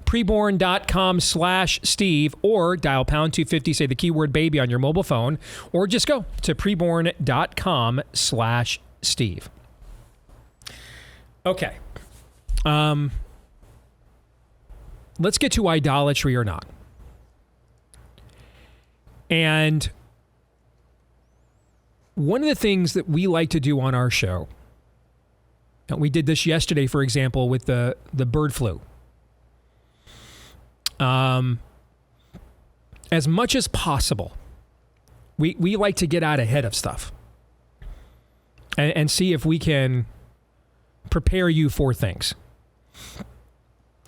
Preborn.com/Steve, or dial pound 250, say the keyword baby on your mobile phone, or just go to preborn.com/Steve. Okay. Let's get to idolatry or not. And one of the things that we like to do on our show, and we did this yesterday, for example, with the bird flu. As much as possible, we like to get out ahead of stuff. And see if we can prepare you for things.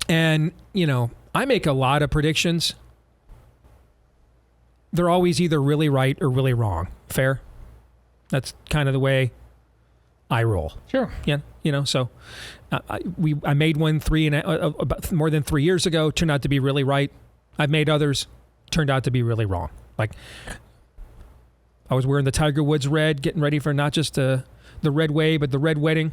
And, I make a lot of predictions. They're always either really right or really wrong. Fair? That's kind of the way I roll. Sure. Yeah. So I made one about more than 3 years ago, turned out to be really right. I've made others, turned out to be really wrong. Like, I was wearing the Tiger Woods red, getting ready for not just the red wave, but the red wedding,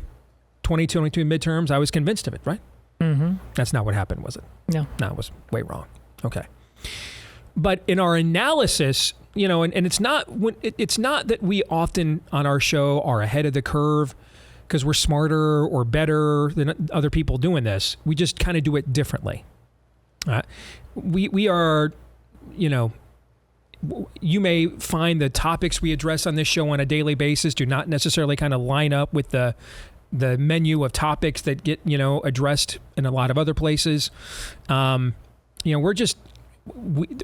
2022 midterms. I was convinced of it, right? Mm-hmm. That's not what happened, was it? No. No, it was way wrong. Okay. But in our analysis, and it's not that we often on our show are ahead of the curve because we're smarter or better than other people doing this. We just kind of do it differently. We are, you may find the topics we address on this show on a daily basis do not necessarily kind of line up with the menu of topics that get, addressed in a lot of other places. We're just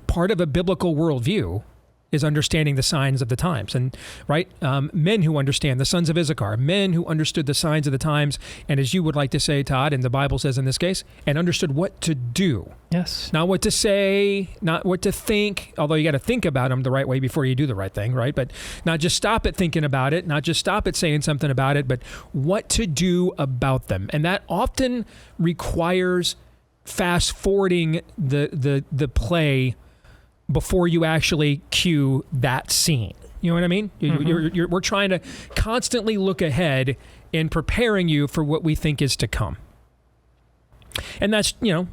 part of a biblical worldview is understanding the signs of the times. And right, men who understand, the sons of Issachar, men who understood the signs of the times, and as you would like to say, Todd, and the Bible says in this case, and understood what to do. Yes. Not what to say, not what to think, although you got to think about them the right way before you do the right thing, right? But not just stop at thinking about it, not just stop at saying something about it, but what to do about them. And that often requires fast forwarding the play before you actually cue that scene. You know what I mean? Mm-hmm. We're trying to constantly look ahead in preparing you for what we think is to come. And that's, and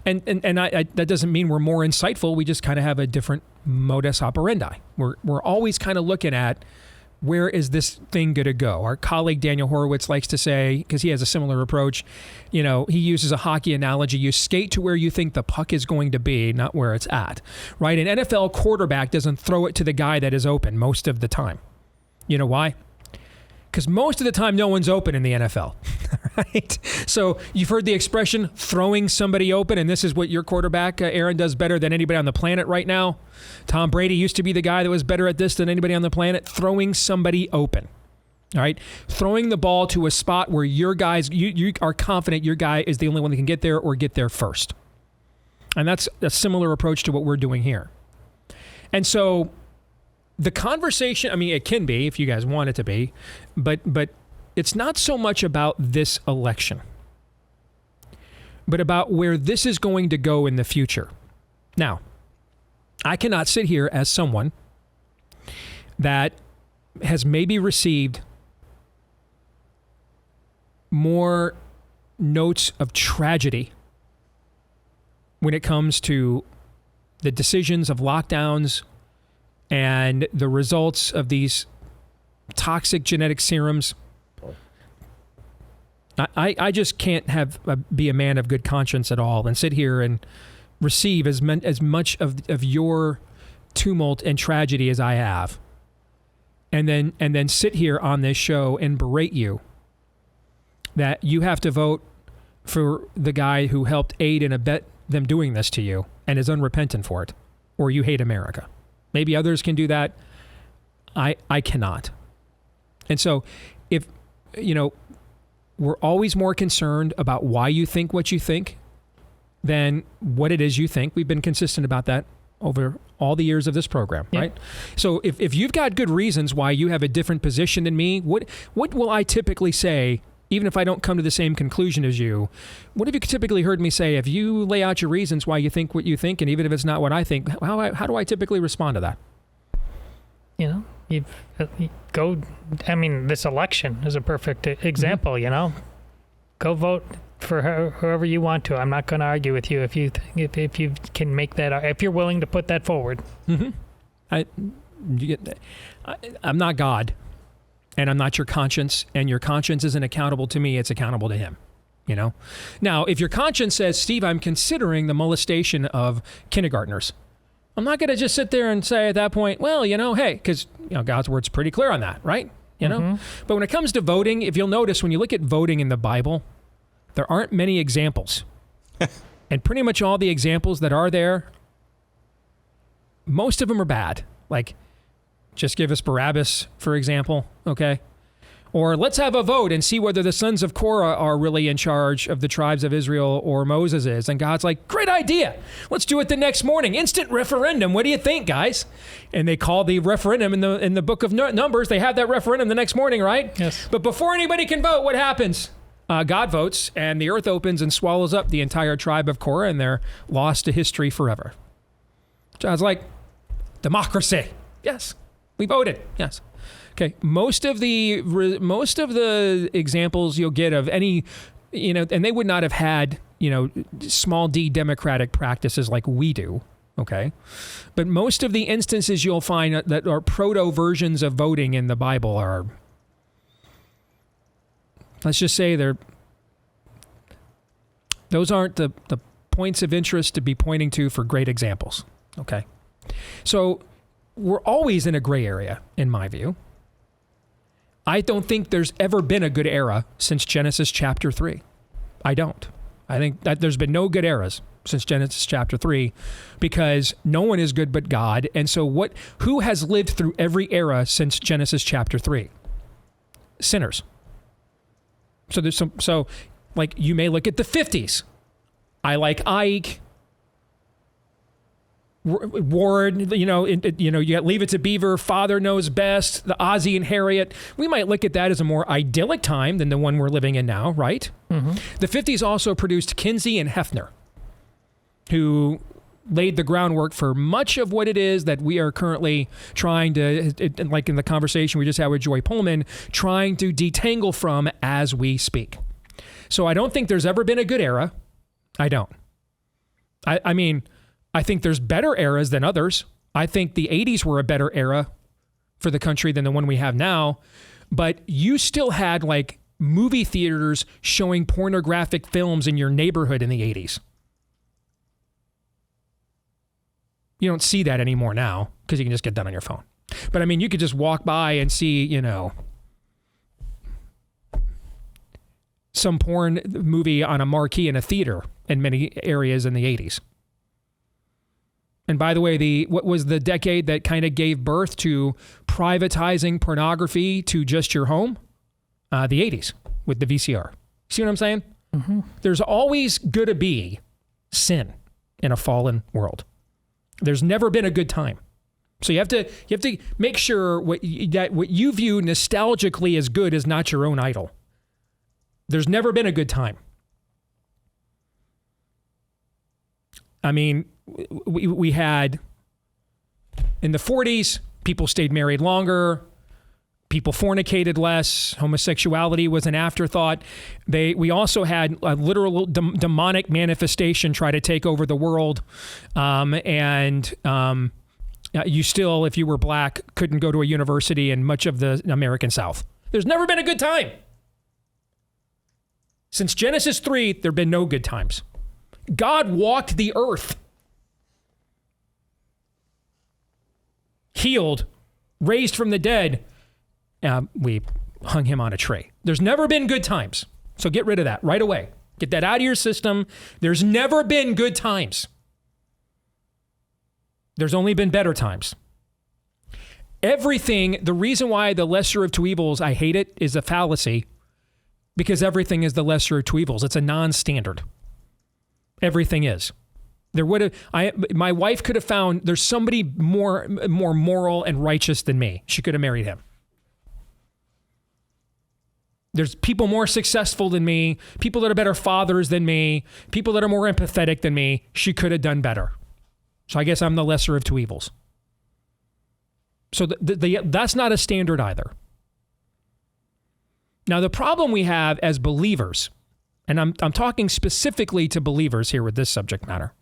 that doesn't mean we're more insightful. We just kind of have a different modus operandi. We're always kind of looking at, where is this thing going to go? Our colleague Daniel Horowitz likes to say, because he has a similar approach, he uses a hockey analogy. You skate to where you think the puck is going to be, not where it's at, right? An NFL quarterback doesn't throw it to the guy that is open most of the time. You know why? Because most of the time, no one's open in the NFL, right? So you've heard the expression, throwing somebody open, and this is what your quarterback, Aaron, does better than anybody on the planet right now. Tom Brady used to be the guy that was better at this than anybody on the planet, throwing somebody open, all right? Throwing the ball to a spot where your guys, you are confident your guy is the only one that can get there or get there first. And that's a similar approach to what we're doing here. And so the conversation, it can be if you guys want it to be, but it's not so much about this election, but about where this is going to go in the future. Now, I cannot sit here as someone that has maybe received more notes of tragedy when it comes to the decisions of lockdowns and the results of these toxic genetic serums. I just can't be a man of good conscience at all and sit here and receive as much of your tumult and tragedy as I have, and then sit here on this show and berate you that you have to vote for the guy who helped aid and abet them doing this to you and is unrepentant for it, or you hate America. Maybe others can do that. I cannot. And so if, we're always more concerned about why you think what you think than what it is you think. We've been consistent about that over all the years of this program, right? So if you've got good reasons why you have a different position than me, what will I typically say, even if I don't come to the same conclusion as you? What have you typically heard me say? If you lay out your reasons why you think what you think, and even if it's not what I think, how do I typically respond to that? You go. I mean, this election is a perfect example. Mm-hmm. Go vote for whoever you want to. I'm not going to argue with you if you can make that. If you're willing to put that forward. Mm-hmm. I'm not God, and I'm not your conscience. And your conscience isn't accountable to me; it's accountable to Him. Now, if your conscience says, "Steve, I'm considering the molestation of kindergartners," I'm not going to just sit there and say at that point, well, hey, because God's word's pretty clear on that, right? But when it comes to voting, if you'll notice, when you look at voting in the Bible, there aren't many examples. And pretty much all the examples that are there, most of them are bad. Like, just give us Barabbas, for example, okay? Or let's have a vote and see whether the sons of Korah are really in charge of the tribes of Israel or Moses is. And God's like, great idea. Let's do it the next morning. Instant referendum. What do you think, guys? And they call the referendum in the book of Numbers. They have that referendum the next morning, right? Yes. But before anybody can vote, what happens? God votes, and the earth opens and swallows up the entire tribe of Korah, and they're lost to history forever. God's like, democracy. Yes. We voted. Yes. Okay, most of the examples you'll get of any, and they would not have had, small d democratic practices like we do, okay? But most of the instances you'll find that are proto versions of voting in the Bible are, let's just say those aren't the points of interest to be pointing to for great examples, okay? So we're always in a gray area, in my view. I don't think there's ever been a good era since Genesis chapter 3. I don't. I think that there's been no good eras since Genesis chapter 3 because no one is good but God. And so who has lived through every era since Genesis chapter 3? Sinners. So there's like you may look at the 50s. I like Ike, Ward, you got Leave It to Beaver, Father Knows Best, the Ozzie and Harriet. We might look at that as a more idyllic time than the one we're living in now, right? Mm-hmm. The 50s also produced Kinsey and Hefner, who laid the groundwork for much of what it is that we are currently trying to, like in the conversation we just had with Joy Pullmann, trying to detangle from as we speak. So I don't think there's ever been a good era. I don't. I mean, I think there's better eras than others. I think the 80s were a better era for the country than the one we have now. But you still had like movie theaters showing pornographic films in your neighborhood in the 80s. You don't see that anymore now because you can just get that on your phone. But I mean, you could just walk by and see, some porn movie on a marquee in a theater in many areas in the 80s. And by the way, what was the decade that kind of gave birth to privatizing pornography to just your home? The 80s with the VCR. See what I'm saying? Mm-hmm. There's always going to be sin in a fallen world. There's never been a good time. So you have to make sure what you view nostalgically as good is not your own idol. There's never been a good time. I mean, we had, in the 40s, people stayed married longer. People fornicated less. Homosexuality was an afterthought. We also had a literal demonic manifestation try to take over the world. You still, if you were black, couldn't go to a university in much of the American South. There's never been a good time. Since Genesis 3, there have been no good times. God walked the earth, healed, raised from the dead. We hung him on a tree. There's never been good times. So get rid of that right away. Get that out of your system. There's never been good times. There's only been better times. Everything, the reason why the lesser of two evils, I hate it, is a fallacy, because everything is the lesser of two evils. It's a non-standard. Everything is. My wife could have found there's somebody more moral and righteous than me. She could have married him. There's people more successful than me, people that are better fathers than me, people that are more empathetic than me. She could have done better. So I guess I'm the lesser of two evils. So that's not a standard either. Now, the problem we have as believers, and I'm talking specifically to believers here with this subject matter,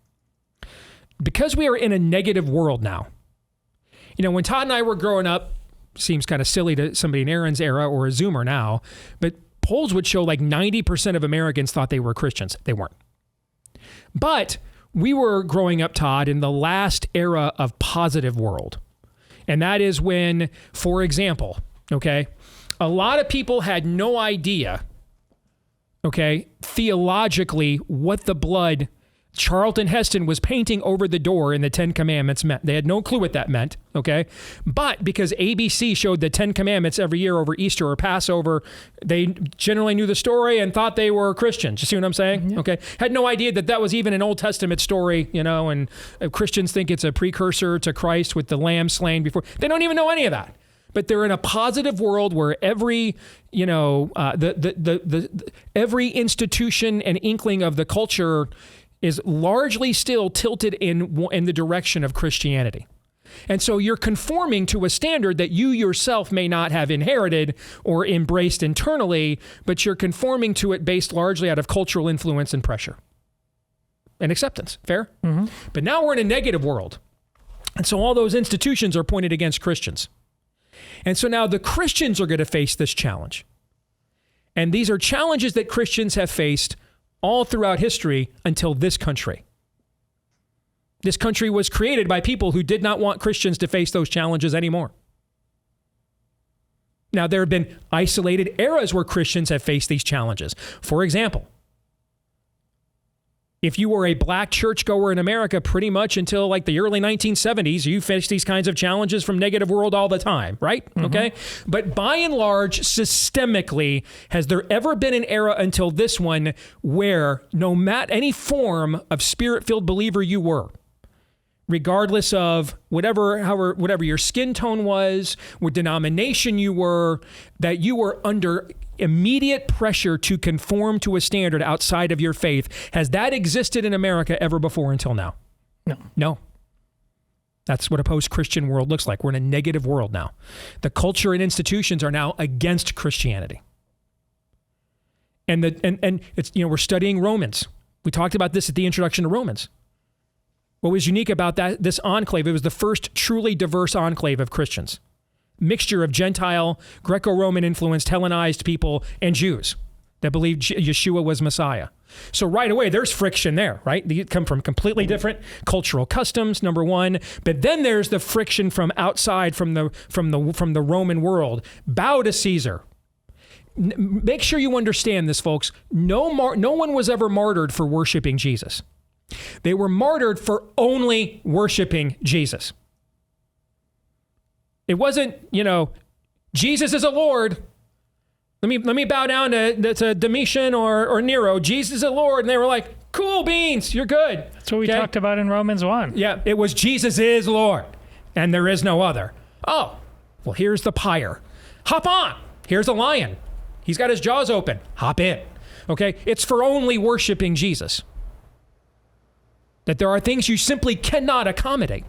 because we are in a negative world now. You know, when Todd and I were growing up, seems kind of silly to somebody in Aaron's era or a Zoomer now, but polls would show like 90% of Americans thought they were Christians. They weren't. But we were growing up, Todd, in the last era of positive world. And that is when, for example, okay, a lot of people had no idea, okay, theologically what the blood Charlton Heston was painting over the door in the Ten Commandments meant. They had no clue what that meant, okay? But because ABC showed the Ten Commandments every year over Easter or Passover, they generally knew the story and thought they were Christians. You see what I'm saying? Yeah. Okay. Had no idea that that was even an Old Testament story, you know, and Christians think it's a precursor to Christ with the lamb slain before. They don't even know any of that. But they're in a positive world where every, you know, every institution and inkling of the culture is largely still tilted in the direction of Christianity. And so you're conforming to a standard that you yourself may not have inherited or embraced internally, but you're conforming to it based largely out of cultural influence and pressure and acceptance. Fair? Mm-hmm. But now we're in a negative world. And so all those institutions are pointed against Christians. And so now the Christians are going to face this challenge. And these are challenges that Christians have faced all throughout history until this country. This country was created by people who did not want Christians to face those challenges anymore. Now, there have been isolated eras where Christians have faced these challenges. For example, if you were a black churchgoer in America pretty much until like the early 1970s, you faced these kinds of challenges from negative world all the time, right? Mm-hmm. Okay. But by and large, systemically, has there ever been an era until this one where no matter any form of spirit-filled believer you were, regardless of whatever your skin tone was, what denomination you were, that you were under immediate pressure to conform to a standard outside of your faith? Has that existed in America ever before until now? No. That's what a post-Christian world looks like. We're in a negative world now. The culture and institutions are now against Christianity. And it's, you know, we're studying Romans. We talked about this at the introduction to Romans. What was unique about this enclave, it was the first truly diverse enclave of Christians. Mixture of Gentile, Greco-Roman influenced, Hellenized people, and Jews that believed Yeshua was Messiah. So right away, there's friction there, right? They come from completely different cultural customs, number one. But then there's the friction from outside, from the Roman world. Bow to Caesar. Make sure you understand this, folks. No one was ever martyred for worshiping Jesus. They were martyred for only worshiping Jesus. It wasn't, you know, Jesus is a Lord. Let me bow down to Domitian or Nero. Jesus is a Lord. And they were like, cool beans, you're good. That's what we talked about in Romans 1. Yeah, it was Jesus is Lord, and there is no other. Oh, well, here's the pyre. Hop on. Here's a lion. He's got his jaws open. Hop in. Okay? It's for only worshiping Jesus. That there are things you simply cannot accommodate.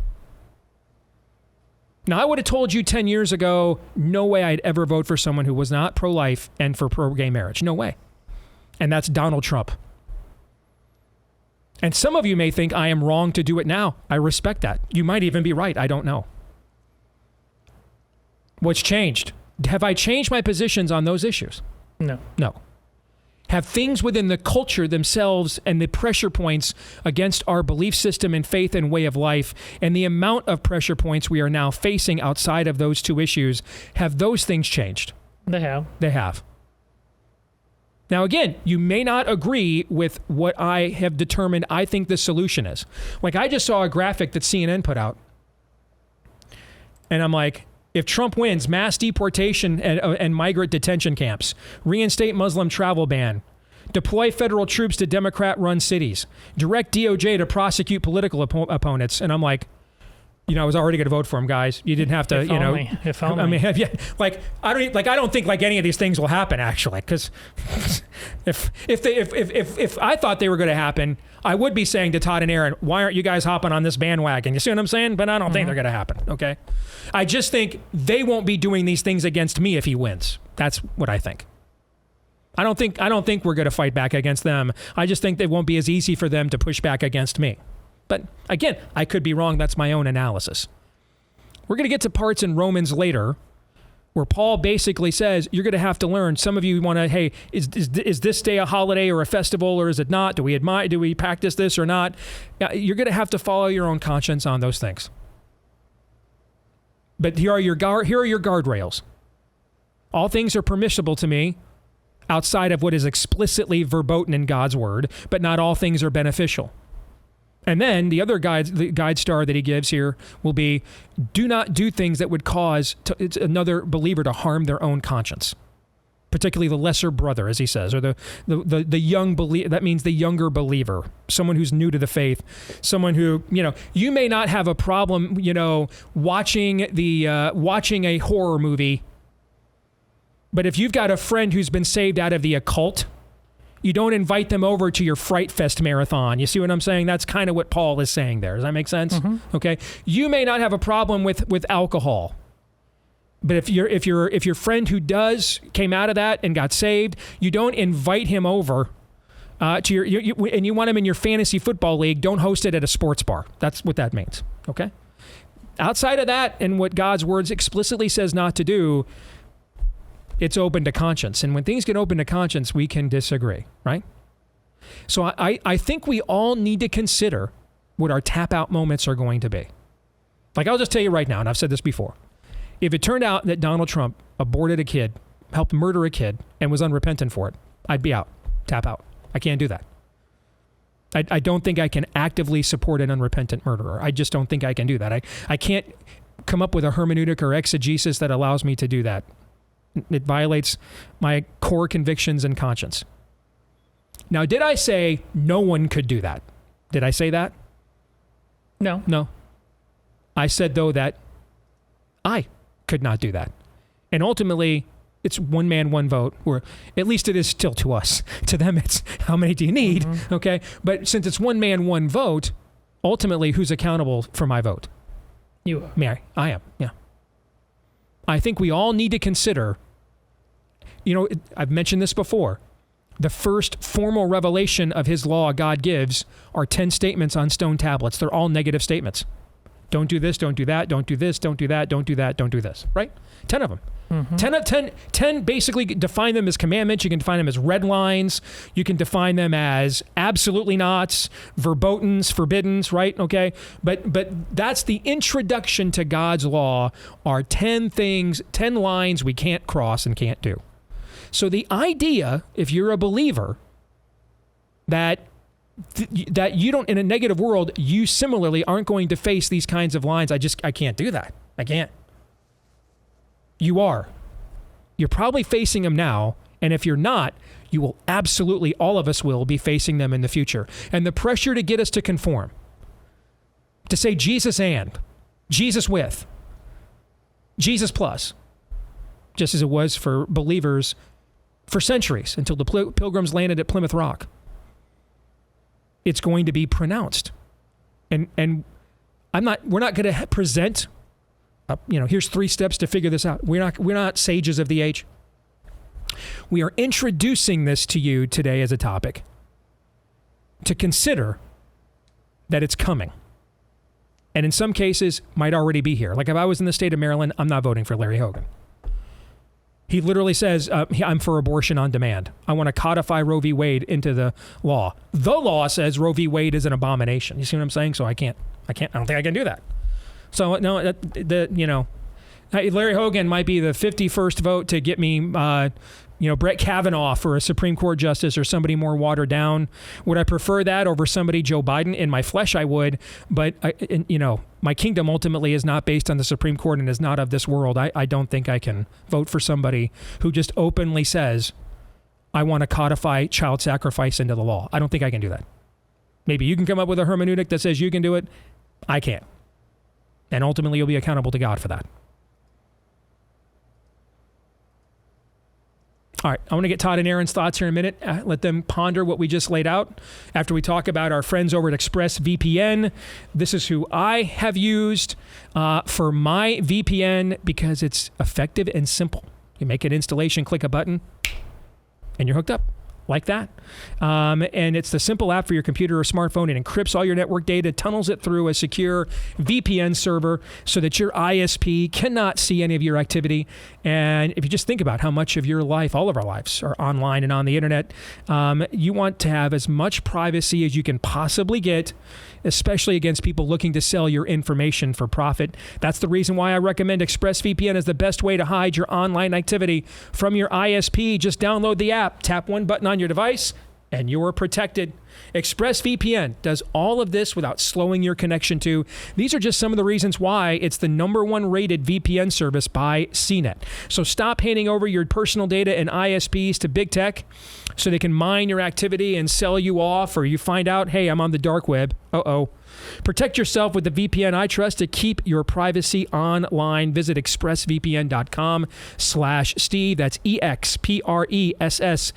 Now, I would have told you 10 years ago, no way I'd ever vote for someone who was not pro-life and for pro-gay marriage. No way. And that's Donald Trump. And some of you may think I am wrong to do it now. I respect that. You might even be right. I don't know. What's changed? Have I changed my positions on those issues? No. No. Have things within the culture themselves and the pressure points against our belief system and faith and way of life and the amount of pressure points we are now facing outside of those two issues, have those things changed? They have. They have. Now, again, you may not agree with what I have determined I think the solution is. Like, I just saw a graphic that CNN put out. And I'm like, if Trump wins, mass deportation and migrant detention camps, reinstate Muslim travel ban, deploy federal troops to Democrat-run cities, direct DOJ to prosecute political opponents. And I'm like, I was already going to vote for him, guys. You didn't have to, If only. I mean, I don't think any of these things will happen actually, because if I thought they were going to happen, I would be saying to Todd and Aaron, why aren't you guys hopping on this bandwagon? You see what I'm saying? But I don't think they're going to happen. Okay, I just think they won't be doing these things against me if he wins. That's what I think. I don't think we're going to fight back against them. I just think it won't be as easy for them to push back against me. But again, I could be wrong. That's my own analysis. We're going to get to parts in Romans later where Paul basically says, you're going to have to learn. Some of you want to, hey, is this day a holiday or a festival or is it not? Do we practice this or not? You're going to have to follow your own conscience on those things. But here are your guardrails. All things are permissible to me outside of what is explicitly verboten in God's word, but not all things are beneficial. And then the other guide star that he gives here will be, do not do things that would cause another believer to harm their own conscience, particularly the lesser brother, as he says, or the young believer. That means the younger believer, someone who's new to the faith, someone who, you may not have a problem, watching a horror movie, but if you've got a friend who's been saved out of the occult, you don't invite them over to your Fright Fest marathon. You see what I'm saying? That's kind of what Paul is saying there. Does that make sense? Mm-hmm. Okay. You may not have a problem with alcohol, but if your friend who came out of that and got saved, you don't invite him over to and you want him in your fantasy football league. Don't host it at a sports bar. That's what that means. Okay. Outside of that, and what God's words explicitly says not to do, it's open to conscience. And when things get open to conscience, we can disagree, right? So I think we all need to consider what our tap out moments are going to be. Like, I'll just tell you right now, and I've said this before. If it turned out that Donald Trump aborted a kid, helped murder a kid, and was unrepentant for it, I'd be out. Tap out. I can't do that. I don't think I can actively support an unrepentant murderer. I just don't think I can do that. I can't come up with a hermeneutic or exegesis that allows me to do that. It violates my core convictions and conscience. Now, did I say no one could do that? Did I say that? No. No. I said, though, that I could not do that. And ultimately, it's one man, one vote, or at least it is still to us. To them, it's how many do you need? Mm-hmm. Okay. But since it's one man, one vote, ultimately, who's accountable for my vote? You are. Mary. I am. Yeah. I think we all need to consider, I've mentioned this before. The first formal revelation of his law God gives are 10 statements on stone tablets. They're all negative statements. Don't do this, don't do that, don't do this, don't do that, don't do that, don't do this, right? 10 of them. Mm-hmm. 10 basically define them as commandments. You can define them as red lines. You can define them as absolutely nots, verbotens, forbiddens, right? Okay. But that's the introduction to God's law, are 10 things, 10 lines we can't cross and can't do. So the idea, if you're a believer, that you don't, in a negative world, you similarly aren't going to face these kinds of lines. I can't do that. I can't. You are. You're probably facing them now. And if you're not, you will absolutely, all of us will be facing them in the future. And the pressure to get us to conform, to say Jesus and, Jesus with, Jesus plus, just as it was for believers for centuries until the Pilgrims landed at Plymouth Rock. It's going to be pronounced. And we're not going to present here's 3 steps to figure this out. We're not sages of the age. We are introducing this to you today as a topic to consider that it's coming. And in some cases, might already be here. Like if I was in the state of Maryland, I'm not voting for Larry Hogan. He literally says, I'm for abortion on demand. I want to codify Roe v. Wade into the law. The law says Roe v. Wade is an abomination. You see what I'm saying? So I don't think I can do that. So no, Larry Hogan might be the 51st vote to get me, Brett Kavanaugh for a Supreme Court justice or somebody more watered down. Would I prefer that over somebody, Joe Biden? In my flesh, I would. But, my kingdom ultimately is not based on the Supreme Court and is not of this world. I don't think I can vote for somebody who just openly says, I want to codify child sacrifice into the law. I don't think I can do that. Maybe you can come up with a hermeneutic that says you can do it. I can't. And ultimately, you'll be accountable to God for that. All right, I want to get Todd and Aaron's thoughts here in a minute. Let them ponder what we just laid out after we talk about our friends over at ExpressVPN. This is who I have used for my VPN because it's effective and simple. You make an installation, click a button, and you're hooked up. Like that. And it's the simple app for your computer or smartphone. It encrypts all your network data, tunnels it through a secure VPN server so that your ISP cannot see any of your activity. And if you just think about how much of your life, all of our lives, are online and on the internet, you want to have as much privacy as you can possibly get, especially against people looking to sell your information for profit. That's the reason why I recommend ExpressVPN as the best way to hide your online activity from your ISP. Just download the app, tap one button on your device, and you're protected. ExpressVPN does all of this without slowing your connection to. These are just some of the reasons why it's the #1 rated VPN service by CNET. So stop handing over your personal data and ISPs to big tech so they can mine your activity and sell you off, or you find out, hey, I'm on the dark web. Uh-oh. Protect yourself with the VPN I trust to keep your privacy online. Visit expressvpn.com/Steve. That's EXPRESSV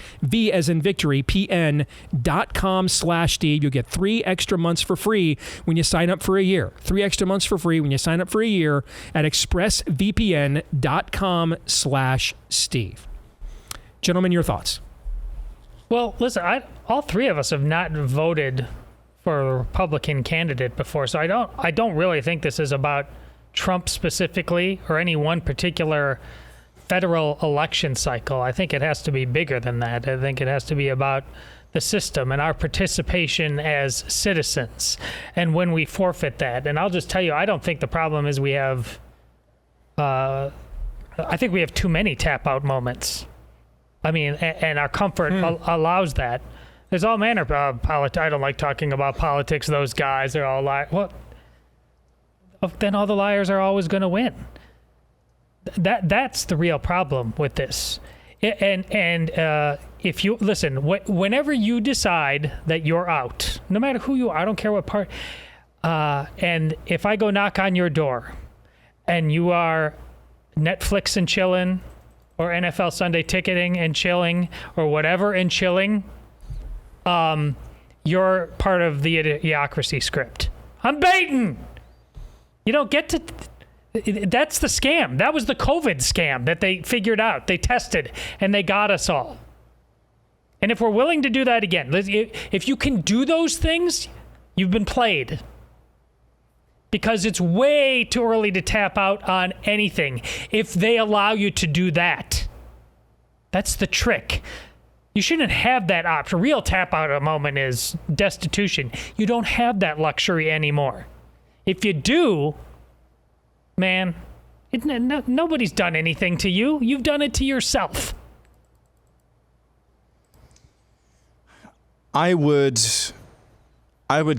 as in victory, PN.com/Steve. You'll get 3 extra months for free when you sign up for a year. 3 extra months for free when you sign up for a year at expressvpn.com/Steve. Gentlemen, your thoughts? Well, listen, all 3 of us have not voted for a Republican candidate before, so I don't really think this is about Trump specifically or any one particular federal election cycle. I think it has to be bigger than that. I think it has to be about the system and our participation as citizens and when we forfeit that. And I'll just tell you, I don't think the problem is we have I think we have too many tap out moments. I mean, and our comfort allows that. There's all manner of politics. I don't like talking about politics. Those guys are all liars. Well, then all the liars are always going to win. That's the real problem with this. And if you listen, whenever you decide that you're out, no matter who you are, I don't care what part. And if I go knock on your door, and you are Netflix and chilling, or NFL Sunday ticketing and chilling, or whatever and chilling, you're part of the idiocracy script. I'm baiting. You don't get to. That's the scam. That was the COVID scam that they figured out. They tested and they got us all. And if we're willing to do that again, if you can do those things, you've been played. Because it's way too early to tap out on anything if they allow you to do that. That's the trick. You shouldn't have that option. Real tap out at a moment is destitution. You don't have that luxury anymore. If you do, man, nobody's done anything to you. You've done it to yourself. I would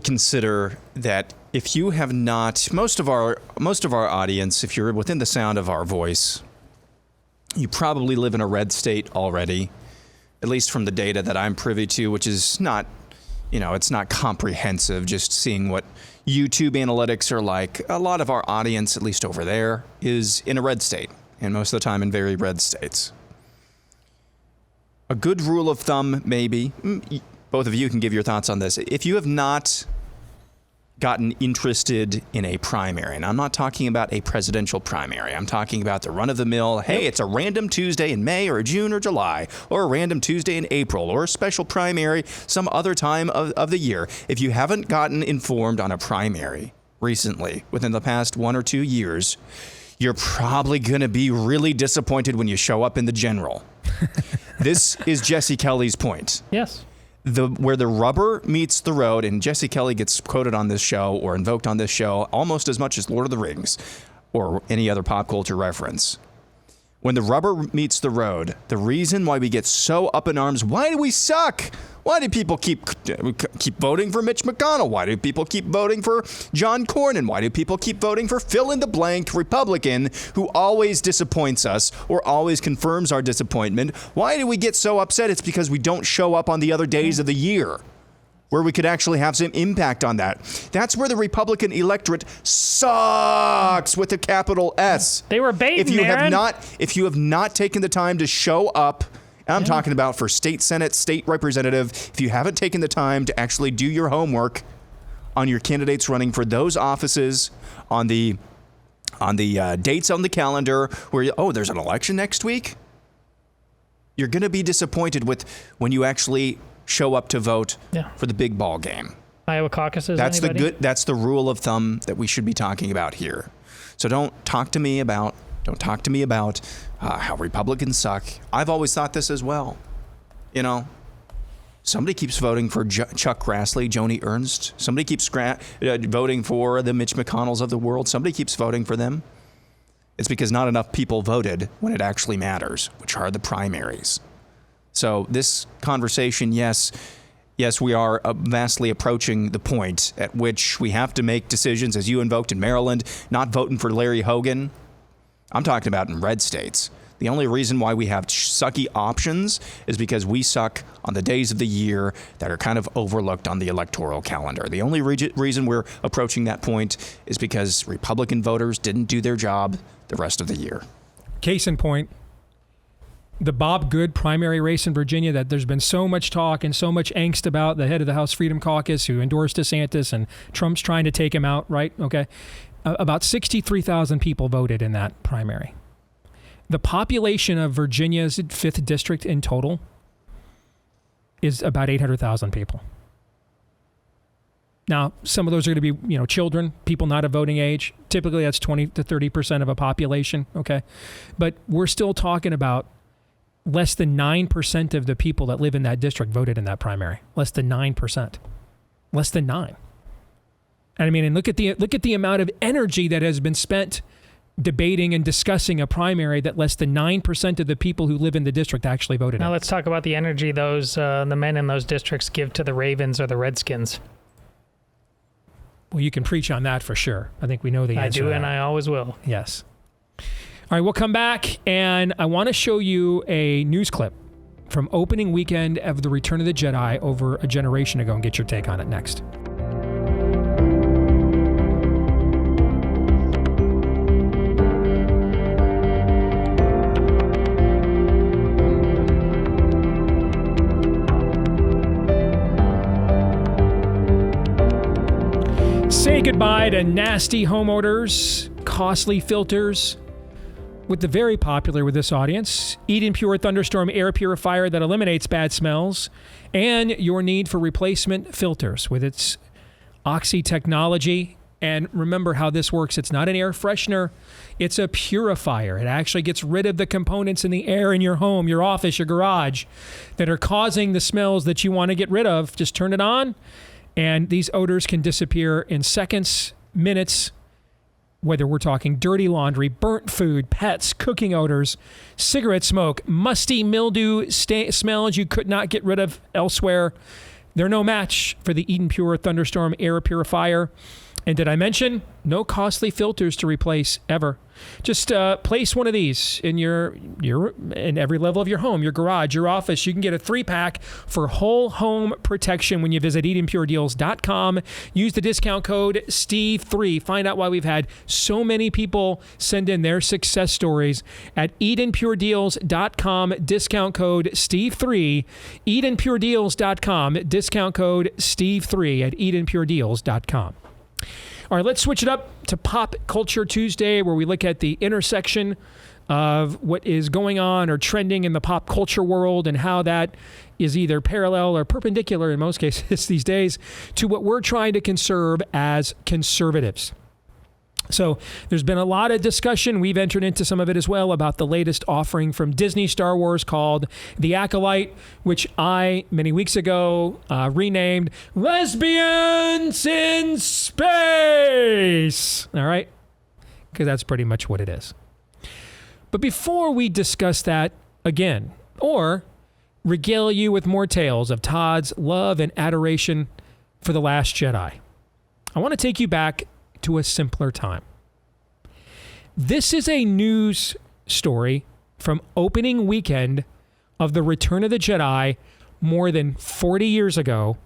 consider that if you have not, most of our audience, if you're within the sound of our voice, you probably live in a red state already, at least from the data that I'm privy to, which is not, it's not comprehensive, just seeing what YouTube analytics are like. A lot of our audience, at least over there, is in a red state, and most of the time in very red states. A good rule of thumb, maybe, both of you can give your thoughts on this. If you have not gotten interested in a primary, and I'm not talking about a presidential primary. I'm talking about the run-of-the-mill, hey, it's a random Tuesday in May or June or July, or a random Tuesday in April, or a special primary some other time of the year. If you haven't gotten informed on a primary recently, within the past 1 or 2 years, you're probably going to be really disappointed when you show up in the general. This is Jesse Kelly's point. Yes. Where the rubber meets the road, and Jesse Kelly gets quoted on this show or invoked on this show almost as much as Lord of the Rings or any other pop culture reference. When the rubber meets the road, the reason why we get so up in arms, why do we suck? Why do people keep voting for Mitch McConnell? Why do people keep voting for John Cornyn? Why do people keep voting for fill-in-the-blank Republican who always disappoints us or always confirms our disappointment? Why do we get so upset? It's because we don't show up on the other days of the year where we could actually have some impact on that. That's where the Republican electorate sucks with a capital S. They were baiting, If you have not taken the time to show up, I'm talking about for state senate, state representative, if you haven't taken the time to actually do your homework on your candidates running for those offices, on the dates on the calendar where, there's an election next week, you're going to be disappointed with when you actually show up to vote for the big ball game. Iowa caucuses. That's the rule of thumb that we should be talking about here. So don't talk to me about how Republicans suck. I've always thought this as well. Somebody keeps voting for Chuck Grassley, Joni Ernst. Somebody keeps voting for the Mitch McConnells of the world. Somebody keeps voting for them. It's because not enough people voted when it actually matters, which are the primaries. So this conversation, yes, we are vastly approaching the point at which we have to make decisions, as you invoked in Maryland, not voting for Larry Hogan. I'm talking about in red states. The only reason why we have sucky options is because we suck on the days of the year that are kind of overlooked on the electoral calendar. The only reason we're approaching that point is because Republican voters didn't do their job the rest of the year. Case in point, the Bob Good primary race in Virginia that there's been so much talk and so much angst about, the head of the House Freedom Caucus who endorsed DeSantis and Trump's trying to take him out, right? Okay. About 63,000 people voted in that primary. The population of Virginia's 5th district in total is about 800,000 people. Now, some of those are going to be, children, people not of voting age. Typically, that's 20 to 30% of a population, okay? But we're still talking about less than 9% of the people that live in that district voted in that primary. Less than 9%. Less than 9%. And look at the amount of energy that has been spent debating and discussing a primary that less than 9% of the people who live in the district actually voted in. Now let's talk about the energy the men in those districts give to the Ravens or the Redskins. Well, you can preach on that for sure. I think we know the answer. I do, and I always will. Yes. All right, we'll come back, and I want to show you a news clip from opening weekend of The Return of the Jedi over a generation ago and get your take on it next. Say goodbye to nasty home odors, costly filters, with the very popular with this audience, Eden Pure Thunderstorm Air Purifier that eliminates bad smells, and your need for replacement filters with its Oxy technology. And remember how this works. It's not an air freshener. It's a purifier. It actually gets rid of the components in the air in your home, your office, your garage that are causing the smells that you want to get rid of. Just turn it on. And these odors can disappear in seconds, minutes, whether we're talking dirty laundry, burnt food, pets, cooking odors, cigarette smoke, musty mildew smells you could not get rid of elsewhere. They're no match for the Eden Pure Thunderstorm Air Purifier. And did I mention no costly filters to replace ever? Just place one of these in in every level of your home, your garage, your office. You can get a 3-pack for whole home protection when you visit EdenPureDeals.com. Use the discount code Steve3. Find out why we've had so many people send in their success stories at EdenPureDeals.com. Discount code Steve3. EdenPureDeals.com. Discount code Steve3 at EdenPureDeals.com. All right, let's switch it up to Pop Culture Tuesday, where we look at the intersection of what is going on or trending in the pop culture world and how that is either parallel or perpendicular in most cases these days to what we're trying to conserve as conservatives. So there's been a lot of discussion. We've entered into some of it as well about the latest offering from Disney Star Wars called The Acolyte, which I, many weeks ago, renamed Lesbians in Space. All right? Because that's pretty much what it is. But before we discuss that again, or regale you with more tales of Todd's love and adoration for The Last Jedi, I want to take you back to a simpler time. This is a news story from opening weekend of The Return of the Jedi more than 40 years ago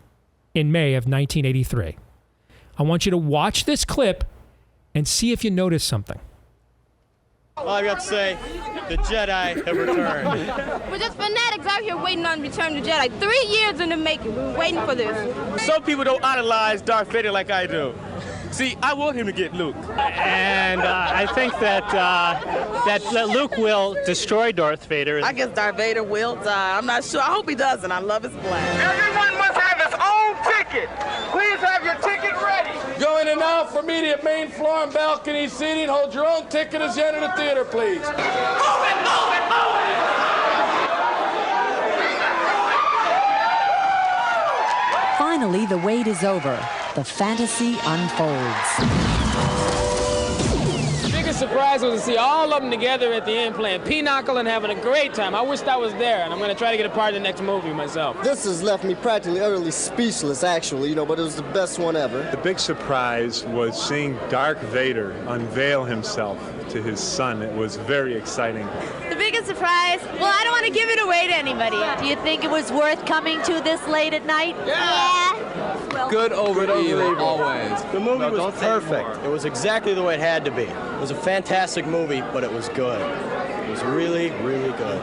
in May of 1983. I want you to watch this clip and see if you notice something. All I've got to say, the Jedi have returned. We're just fanatics out here waiting on Return of the Jedi. 3 years in the making. We're waiting for this. Some people don't idolize Darth Vader like I do. See, I want him to get Luke. And I think that Luke will destroy Darth Vader. I guess Darth Vader will die. I'm not sure. I hope he doesn't. I love his black. Everyone must have his own ticket. Please have your ticket ready. Going in now for immediate main floor and balcony seating. Hold your own ticket as you enter the theater, please. Move it, move it, move it. Finally, the wait is over. The fantasy unfolds. Biggest surprise was to see all of them together at the end playing pinochle and having a great time. I wished I was there, and I'm going to try to get a part of the next movie myself. This has left me practically utterly speechless, actually, but it was the best one ever. The big surprise was seeing Darth Vader unveil himself to his son. It was very exciting. The biggest surprise? Well, I don't want to give it away to anybody. Do you think it was worth coming to this late at night? Yeah. Well, good over evil, always. The movie was perfect. It was exactly the way it had to be. It was a fantastic movie, but it was good. It was really, really good.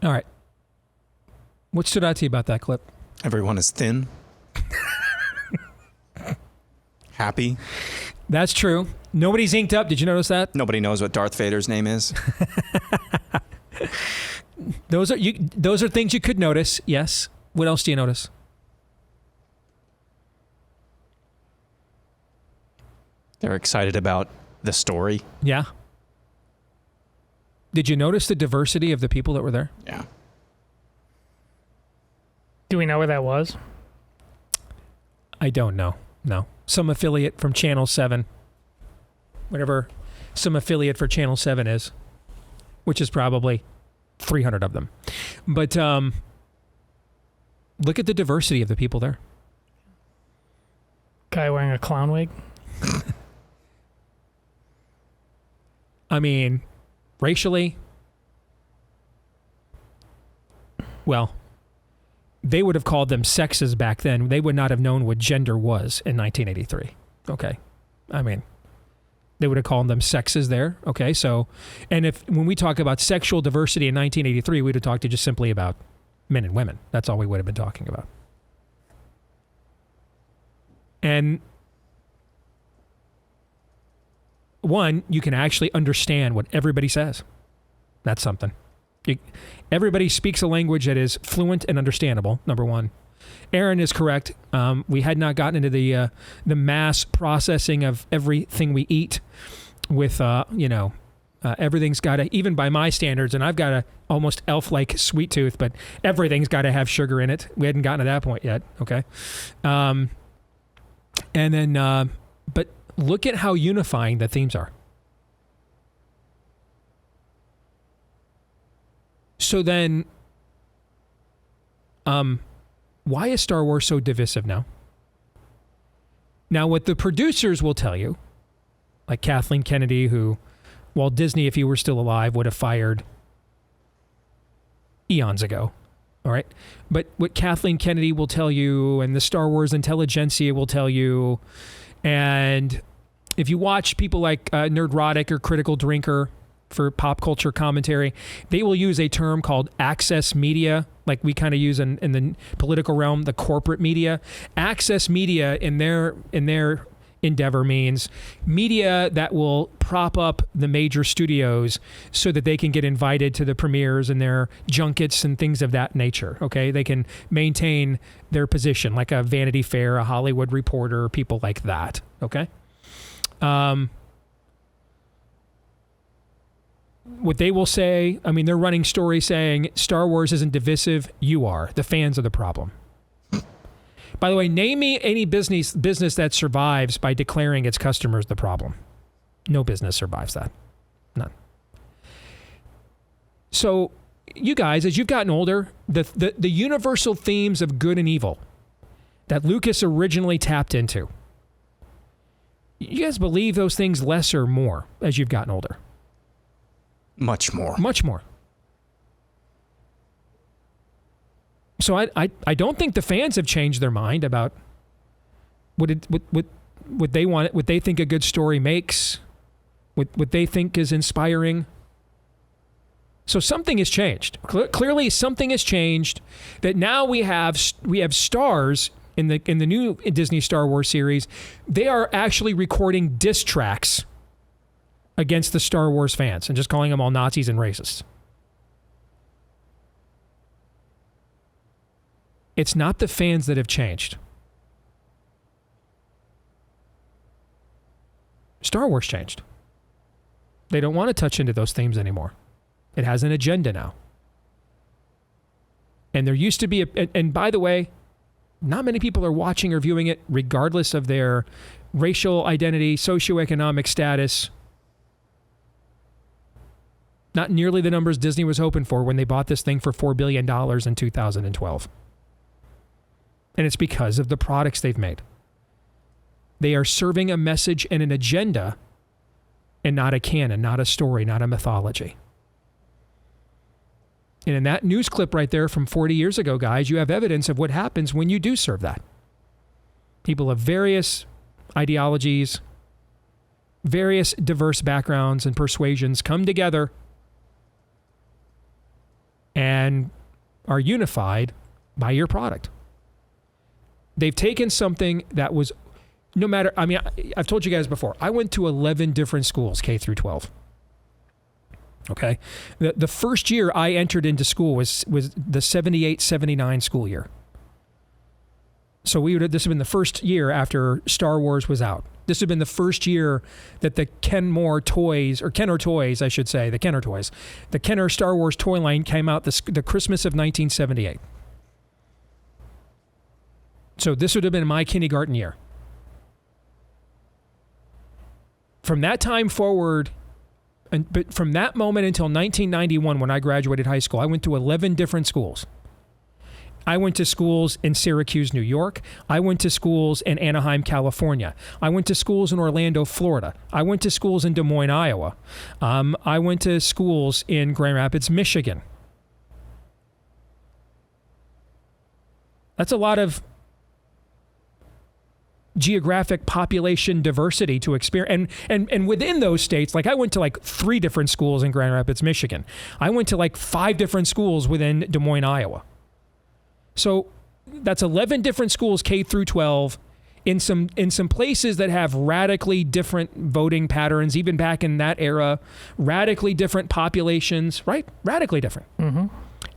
All right. What stood out to you about that clip? Everyone is thin. Happy. That's true. Nobody's inked up. Did you notice that? Nobody knows what Darth Vader's name is. Those are things you could notice. Yes. What else do you notice? They're excited about the story. Yeah. Did you notice the diversity of the people that were there? Yeah. Do we know where that was? I don't know. No. Some affiliate from Channel 7. Whatever some affiliate for Channel 7 is. Which is probably 300 of them. But look at the diversity of the people there. Guy wearing a clown wig. I mean, racially, well, they would have called them sexes back then. They would not have known what gender was in 1983. Okay. I mean, they would have called them sexes there. Okay. So, and when we talk about sexual diversity in 1983, we'd have talked just simply about men and women. That's all we would have been talking about. And one, you can actually understand what everybody says. That's something. Everybody speaks a language that is fluent and understandable, number one. Aaron is correct. We had not gotten into the mass processing of everything we eat with, everything's got to, even by my standards, and I've got a almost elf-like sweet tooth, but everything's got to have sugar in it. We hadn't gotten to that point yet, okay? And then, but look at how unifying the themes are. So then, why is Star Wars so divisive now? Now, what the producers will tell you, like Kathleen Kennedy, who, Walt Disney, if he were still alive, would have fired eons ago. All right. But what Kathleen Kennedy will tell you, and the Star Wars intelligentsia will tell you, and if you watch people like Nerdrotic or Critical Drinker, for pop culture commentary. They will use a term called access media, like we kind of use in the political realm, the corporate media. Access media in their endeavor means media that will prop up the major studios so that they can get invited to the premieres and their junkets and things of that nature. Okay, they can maintain their position, like a Vanity Fair, a Hollywood Reporter, people like that. Okay. What they will say, I mean, they're running stories saying Star Wars isn't divisive. You are. The fans are the problem. By the way, name me any business that survives by declaring its customers the problem. No business survives that. None. So you guys, as you've gotten older, the universal themes of good and evil that Lucas originally tapped into, you guys believe those things less or more as you've gotten older? Much more. Much more. So I don't think the fans have changed their mind about what they want, what they think a good story makes, what they think is inspiring. So something has changed. Clearly, something has changed. That now we have stars in the new Disney Star Wars series. They are actually recording diss tracks against the Star Wars fans and just calling them all Nazis and racists. It's not the fans that have changed. Star Wars changed. They don't want to touch into those themes anymore. It has an agenda now. And there used to be and by the way, not many people are watching or viewing it regardless of their racial identity, socioeconomic status. Not nearly the numbers Disney was hoping for when they bought this thing for $4 billion in 2012. And it's because of the products they've made. They are serving a message and an agenda and not a canon, not a story, not a mythology. And in that news clip right there from 40 years ago, guys, you have evidence of what happens when you do serve that. People of various ideologies, various diverse backgrounds and persuasions come together and are unified by your product. They've taken something that was, no matter, I mean, I've told you guys before, I went to 11 different schools, K through 12. Okay? The first year I entered into school was the 78-79 school year. So this had been the first year after Star Wars was out. This had been the first year that the Kenner Toys, the Kenner Star Wars toy line came out the Christmas of 1978. So this would have been my kindergarten year. From that time forward, but from that moment until 1991 when I graduated high school, I went to 11 different schools. I went to schools in Syracuse, New York. I went to schools in Anaheim, California. I went to schools in Orlando, Florida. I went to schools in Des Moines, Iowa. I went to schools in Grand Rapids, Michigan. That's a lot of geographic population diversity to experience. And within those states, like I went to like 3 different schools in Grand Rapids, Michigan. I went to like 5 different schools within Des Moines, Iowa. So that's 11 different schools, K through 12, in some places that have radically different voting patterns, even back in that era, radically different populations, right? Radically different. Mm-hmm.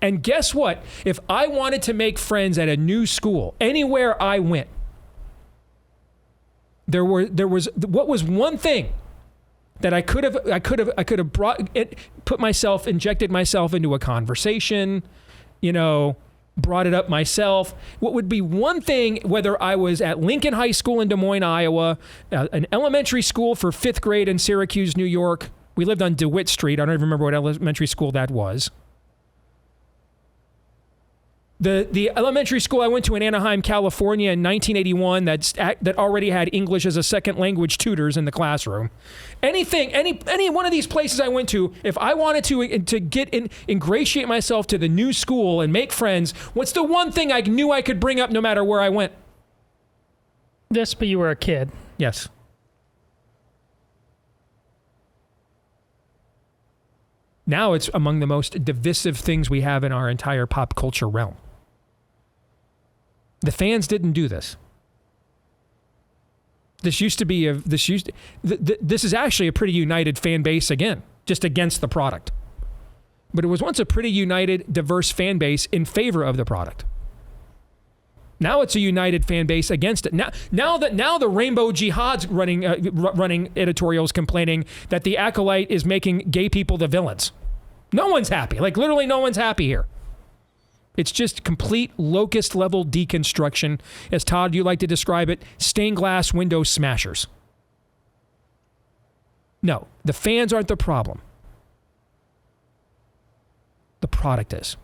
And guess what? If I wanted to make friends at a new school, anywhere I went, there was what was one thing that I could have injected myself into a conversation, brought it up myself. What would be one thing, whether I was at Lincoln High School in Des Moines, Iowa, an elementary school for 5th grade in Syracuse, New York. We lived on DeWitt Street. I don't even remember what elementary school that was. The elementary school I went to in Anaheim, California in 1981 that already had English as a second language tutors in the classroom. Any one of these places I went to, if I wanted to ingratiate myself to the new school and make friends, what's the one thing I knew I could bring up no matter where I went? This, but you were a kid. Yes. Now it's among the most divisive things we have in our entire pop culture realm. The fans didn't do this. This is actually a pretty united fan base again, just against the product. But it was once a pretty united, diverse fan base in favor of the product. Now it's a united fan base against it. Now the Rainbow Jihad's running editorials complaining that the Acolyte is making gay people the villains. No one's happy. Like, literally no one's happy here. It's just complete locust-level deconstruction. As Todd, you like to describe it, stained glass window smashers. No, the fans aren't the problem. The product is.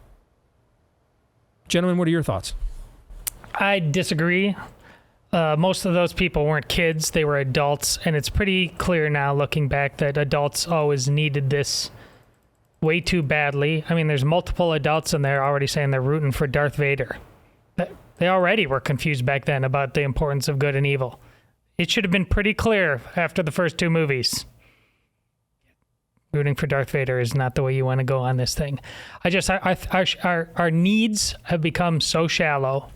Gentlemen, what are your thoughts? I disagree. Most of those people weren't kids. They were adults. And it's pretty clear now, looking back, that adults always needed this way too badly. I mean, there's multiple adults in there already saying they're rooting for Darth Vader. They already were confused back then about the importance of good and evil. It should have been pretty clear after the first two movies. Rooting for Darth Vader is not the way you want to go on this thing. Our needs have become so shallow.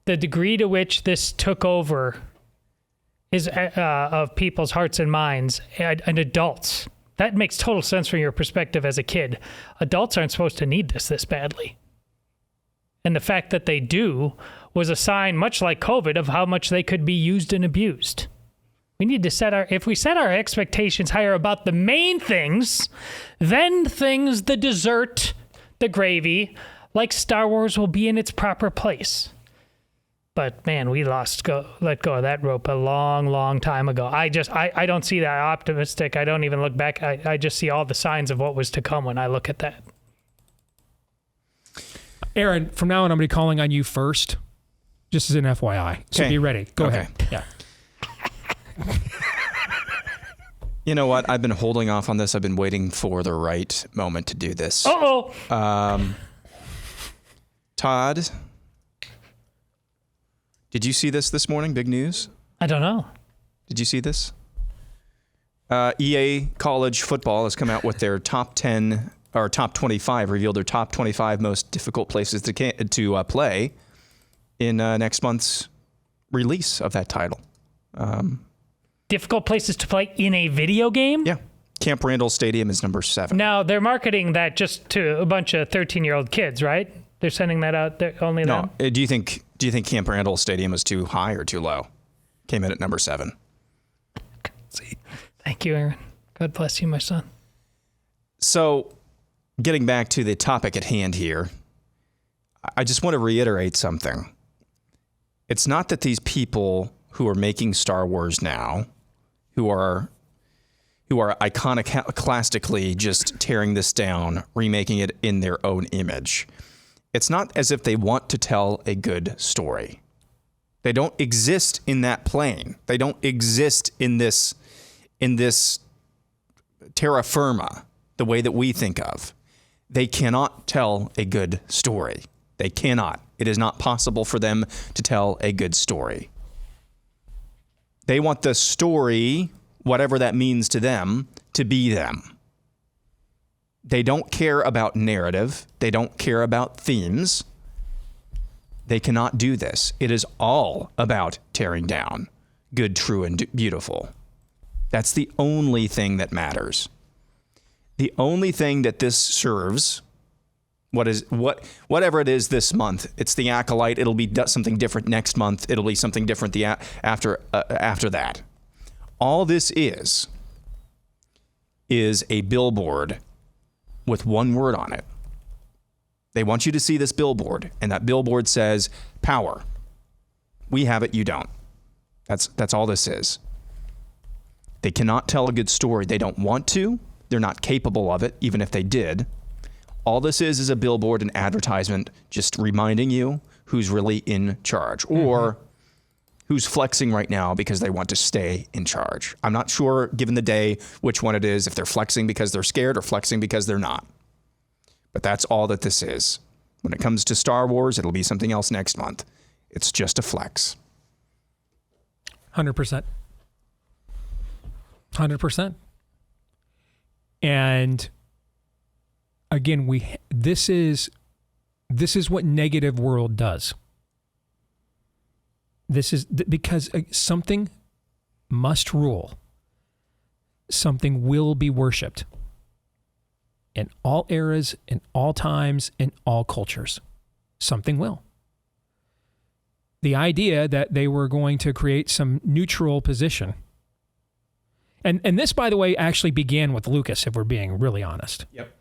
The degree to which this took over is of people's hearts and minds and adults. That makes total sense from your perspective as a kid. Adults aren't supposed to need this badly. And the fact that they do was a sign, much like COVID, of how much they could be used and abused. We need to if we set our expectations higher about the main things, then things, the dessert, the gravy, like Star Wars, will be in its proper place. But man, we let go of that rope a long, long time ago. I don't see that optimistic. I don't even look back. I just see all the signs of what was to come when I look at that. Aaron, from now on, I'm going to be calling on you first, just as an FYI. So be ready. Go ahead. Yeah. You know what? I've been holding off on this. I've been waiting for the right moment to do this. Uh-oh. Todd, did you see this morning? Big news? I don't know. Did you see this? EA College Football has come out with their top 10 or top 25, revealed their top 25 most difficult places to play in next month's release of that title. Difficult places to play in a video game? Yeah. Camp Randall Stadium is number 7. Now, they're marketing that just to a bunch of 13-year-old kids, right? They're sending that out there only them? No. Do you think Camp Randall Stadium is too high or too low? Came in at number 7. See. Thank you, Aaron. God bless you, my son. So, getting back to the topic at hand here, I just want to reiterate something. It's not that these people who are making Star Wars now, who are iconoclastically just tearing this down, remaking it in their own image. It's not as if they want to tell a good story. They don't exist in that plane. They don't exist in this terra firma, the way that we think of. They cannot tell a good story. They cannot. It is not possible for them to tell a good story. They want the story, whatever that means to them, to be them. They don't care about narrative. They don't care about themes. They cannot do this. It is all about tearing down good, true, and beautiful. That's the only thing that matters. The only thing that this serves, whatever it is this month, it's the Acolyte. It'll be something different next month. It'll be something different after that. All this is a billboard with one word on it. They want you to see this billboard, and that billboard says power. We have it, you don't. That's all this is. They cannot tell a good story. They don't want to. They're not capable of it, even if they did. All this is a billboard, an advertisement, just reminding you who's really in charge or who's flexing right now because they want to stay in charge. I'm not sure, given the day, which one it is, if they're flexing because they're scared or flexing because they're not. But that's all that this is. When it comes to Star Wars, it'll be something else next month. It's just a flex. 100%. 100%. And again, this is what negative world does. This is because something must rule. Something will be worshipped in all eras, in all times, in all cultures. Something will. The idea that they were going to create some neutral position. And this, by the way, actually began with Lucas, if we're being really honest. Yep.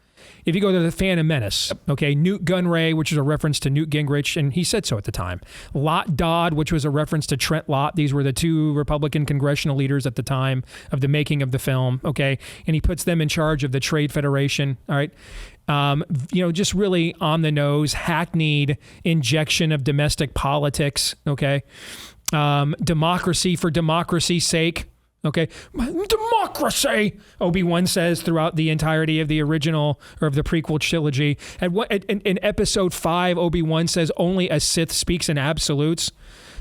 If you go to the Phantom Menace, okay, Newt Gunray, which is a reference to Newt Gingrich, and he said so at the time. Lot Dodd, which was a reference to Trent Lott. These were the two Republican congressional leaders at the time of the making of the film, okay? And he puts them in charge of the Trade Federation, all right? Just really on the nose, hackneyed injection of domestic politics, okay? Democracy for democracy's sake. Okay, democracy, Obi-Wan says throughout the entirety of the original or of the prequel trilogy. In episode 5, Obi-Wan says only a Sith speaks in absolutes.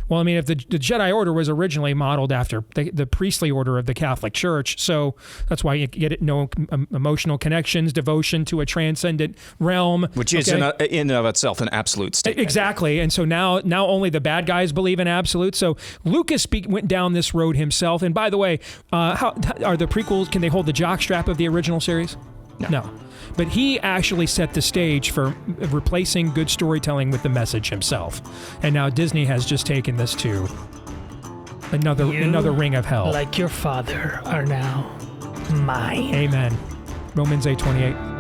Well, I mean, if the Jedi Order was originally modeled after the priestly order of the Catholic Church, so that's why you get it, no emotional connections, devotion to a transcendent realm. Which is in and of itself an absolute statement. Exactly. And so now only the bad guys believe in absolute. So Lucas went down this road himself. And by the way, how are the prequels, can they hold the jockstrap of the original series? No. But he actually set the stage for replacing good storytelling with the message himself. And now Disney has just taken this to another ring of hell. Like your father are now mine. Amen. Romans 8:28.